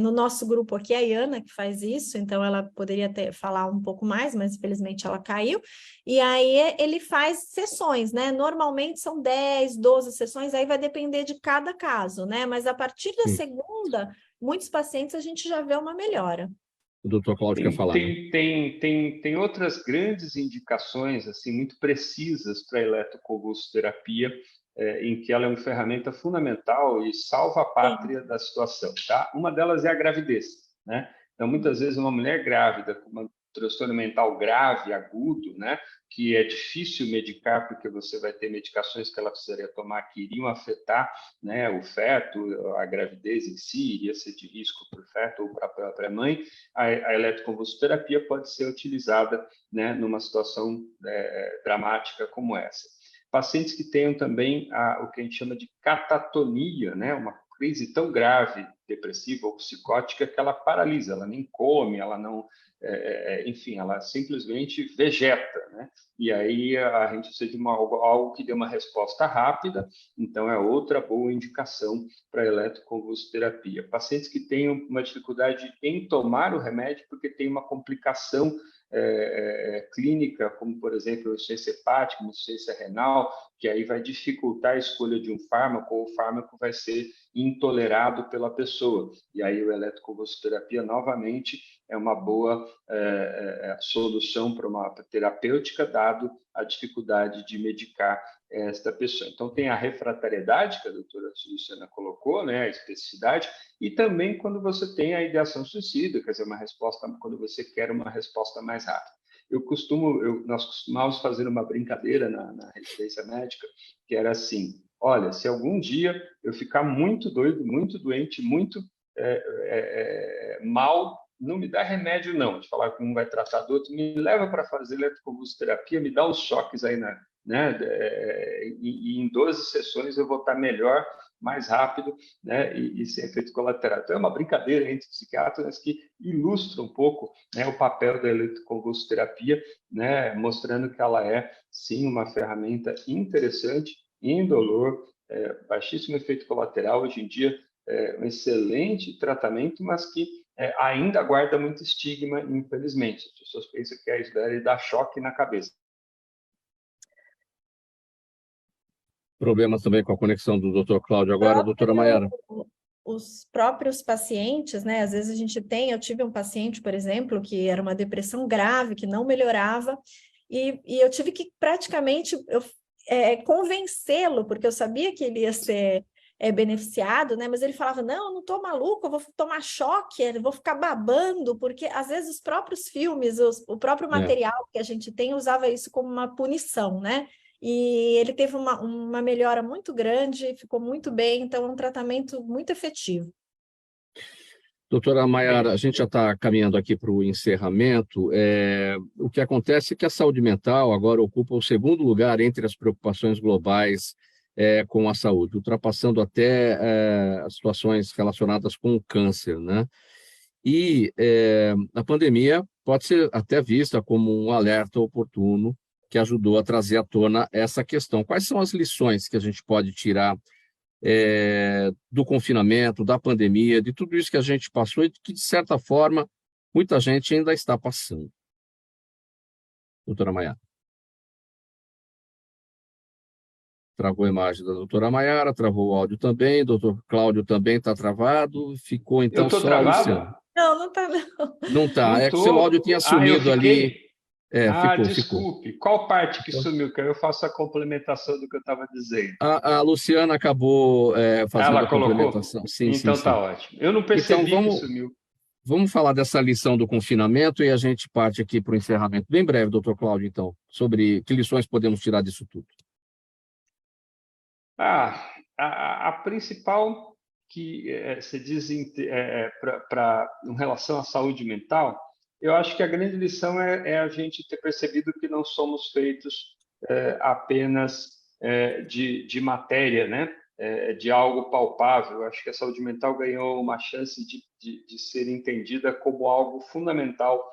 No nosso grupo aqui, a Iana que faz isso, então ela poderia falar um pouco mais, mas infelizmente ela caiu, e aí ele faz sessões, né? Normalmente são 10, 12 sessões, aí vai depender de cada caso, né? Mas a partir da segunda, muitos pacientes a gente já vê uma melhora. O doutor Cláudio quer falar, né? Tem outras grandes indicações assim muito precisas para a eletroconvulsoterapia, em que ela é uma ferramenta fundamental e salva a pátria da situação, tá? Uma delas é a gravidez, né? Então, muitas vezes, uma mulher grávida com um transtorno mental grave, agudo, né? Que é difícil medicar, porque você vai ter medicações que ela precisaria tomar que iriam afetar, né, o feto, a gravidez em si, iria ser de risco para o feto ou para a própria mãe. A eletroconvulsoterapia pode ser utilizada, né, numa situação dramática como essa. Pacientes que tenham também o que a gente chama de catatonia, né? Uma crise tão grave, depressiva ou psicótica, que ela paralisa, ela nem come, ela não, enfim, ela simplesmente vegeta, né? E aí a gente precisa de algo que dê uma resposta rápida, então é outra boa indicação para a eletroconvulsoterapia. Pacientes que tenham uma dificuldade em tomar o remédio porque tem uma complicação clínica, como, por exemplo, insuficiência hepática, insuficiência renal, que aí vai dificultar a escolha de um fármaco, ou o fármaco vai ser intolerado pela pessoa. E aí a eletroconvulsoterapia, novamente, é uma boa solução para uma terapêutica, dado a dificuldade de medicar esta pessoa. Então, tem a refratariedade, que a doutora Luciana colocou, né, a especificidade, e também quando você tem a ideação suicida, quer dizer, uma resposta, quando você quer uma resposta mais rápida. Nós costumávamos fazer uma brincadeira na residência médica, que era assim: olha, se algum dia eu ficar muito doido, muito doente, muito mal, não me dá remédio, não, de falar que um vai tratar do outro, me leva para fazer eletroconvulsoterapia, me dá os choques aí, né? E em 12 sessões eu vou estar melhor mais rápido, né, e sem efeito colateral. Então, é uma brincadeira entre psiquiatras que ilustra um pouco, né, o papel da eletroconvulsoterapia, né, mostrando que ela é, sim, uma ferramenta interessante, indolor, baixíssimo efeito colateral, hoje em dia, um excelente tratamento, mas que ainda guarda muito estigma, infelizmente. As pessoas pensam que a ideia dá choque na cabeça. Problemas também com a conexão do Dr. Cláudio agora, doutora Maiara. Os próprios pacientes, né? Às vezes eu tive um paciente, por exemplo, que era uma depressão grave, que não melhorava, e eu tive que praticamente convencê-lo, porque eu sabia que ele ia ser beneficiado, né? Mas ele falava, não, eu não estou maluco, eu vou tomar choque, eu vou ficar babando, porque às vezes os próprios filmes, o próprio material que a gente tem usava isso como uma punição, né? E ele teve uma melhora muito grande, ficou muito bem, então é um tratamento muito efetivo. Doutora Maiara, a gente já está caminhando aqui para o encerramento. O que acontece é que a saúde mental agora ocupa o segundo lugar entre as preocupações globais com a saúde, ultrapassando até as situações relacionadas com o câncer, né? E a pandemia pode ser até vista como um alerta oportuno que ajudou a trazer à tona essa questão. Quais são as lições que a gente pode tirar do confinamento, da pandemia, de tudo isso que a gente passou e que, de certa forma, muita gente ainda está passando? Doutora Maiara. Travou a imagem da doutora Maiara, travou o áudio também, doutor Cláudio também está travado, ficou então só a Luciana. Não está não. Não está, Não é que o seu áudio tinha sumido ali. Ficou. Desculpe. Qual parte que sumiu? Que eu faço a complementação do que eu estava dizendo. A Luciana acabou fazendo a complementação. Sim, então sim, tá ótimo. Eu não percebi que sumiu. Vamos falar dessa lição do confinamento e a gente parte aqui para o encerramento. Bem breve, doutor Cláudio, então, sobre que lições podemos tirar disso tudo. A principal que se diz em relação à saúde mental, eu acho que a grande lição é a gente ter percebido que não somos feitos apenas de matéria, né? De algo palpável. Eu acho que a saúde mental ganhou uma chance de ser entendida como algo fundamental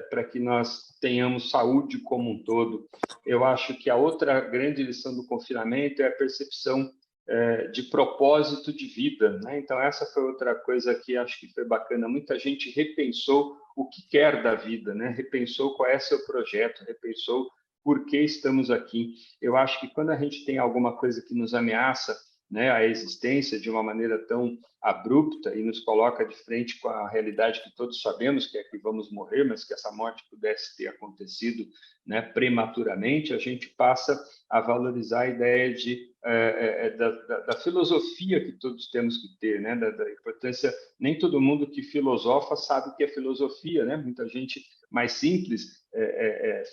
para que nós tenhamos saúde como um todo. Eu acho que a outra grande lição do confinamento é a percepção de propósito de vida, né? Então, essa foi outra coisa que acho que foi bacana. Muita gente repensou o que quer da vida, né? Repensou qual é seu projeto, repensou por que estamos aqui. Eu acho que quando a gente tem alguma coisa que nos ameaça, né, a existência de uma maneira tão abrupta e nos coloca de frente com a realidade que todos sabemos, que é que vamos morrer, mas que essa morte pudesse ter acontecido, né, prematuramente, a gente passa a valorizar a ideia da filosofia que todos temos que ter, né, da importância. Nem todo mundo que filosofa sabe o que é filosofia, né? Muita gente mais simples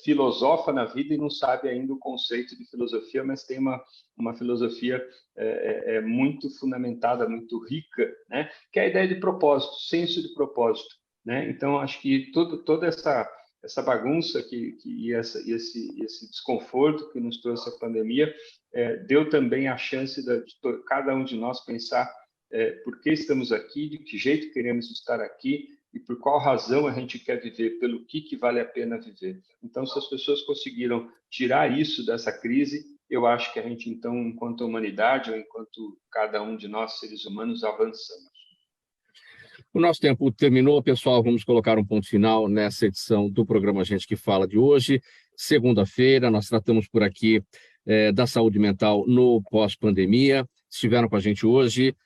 filosofa na vida e não sabe ainda o conceito de filosofia, mas tem uma filosofia muito fundamentada, muito rica, né? Que é a ideia de propósito, senso de propósito, né? Então, acho que toda essa bagunça e esse desconforto que nos trouxe a pandemia deu também a chance de cada um de nós pensar por que estamos aqui, de que jeito queremos estar aqui, e por qual razão a gente quer viver, pelo que vale a pena viver. Então, se as pessoas conseguiram tirar isso dessa crise, eu acho que a gente, então, enquanto humanidade, ou enquanto cada um de nós, seres humanos, avançamos. O nosso tempo terminou, pessoal. Vamos colocar um ponto final nessa edição do programa Gente que Fala de hoje. Segunda-feira, nós tratamos por aqui da saúde mental no pós-pandemia. Estiveram com a gente hoje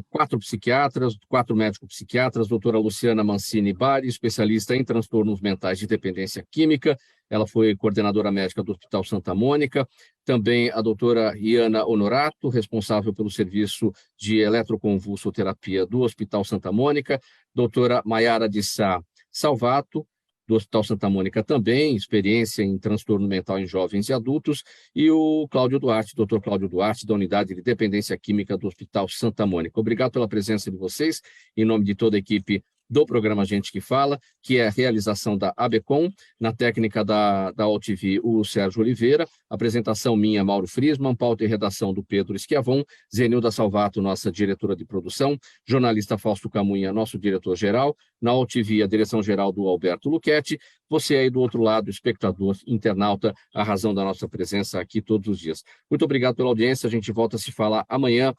4 psiquiatras, 4 médicos psiquiatras, doutora Luciana Mancini Bari, especialista em transtornos mentais de dependência química. Ela foi coordenadora médica do Hospital Santa Mônica. Também a doutora Iana Honorato, responsável pelo serviço de eletroconvulsoterapia do Hospital Santa Mônica. Doutora Maiara de Sá Salvato, do Hospital Santa Mônica também, experiência em transtorno mental em jovens e adultos, e o Cláudio Duarte, doutor Cláudio Duarte, da Unidade de Dependência Química do Hospital Santa Mônica. Obrigado pela presença de vocês, em nome de toda a equipe do programa Gente que Fala, que é a realização da ABCom, na técnica da AltV, o Sérgio Oliveira, apresentação minha, Mauro Friesman, pauta e redação do Pedro Schiavon, Zenilda Salvato, nossa diretora de produção, jornalista Fausto Camunha, nosso diretor-geral, na AltV, a direção-geral do Alberto Luchetti, você aí do outro lado, espectador, internauta, a razão da nossa presença aqui todos os dias. Muito obrigado pela audiência, a gente volta a se falar amanhã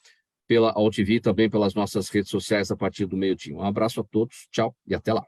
pela AltV, também pelas nossas redes sociais a partir do meio-dia. Um abraço a todos, tchau e até lá.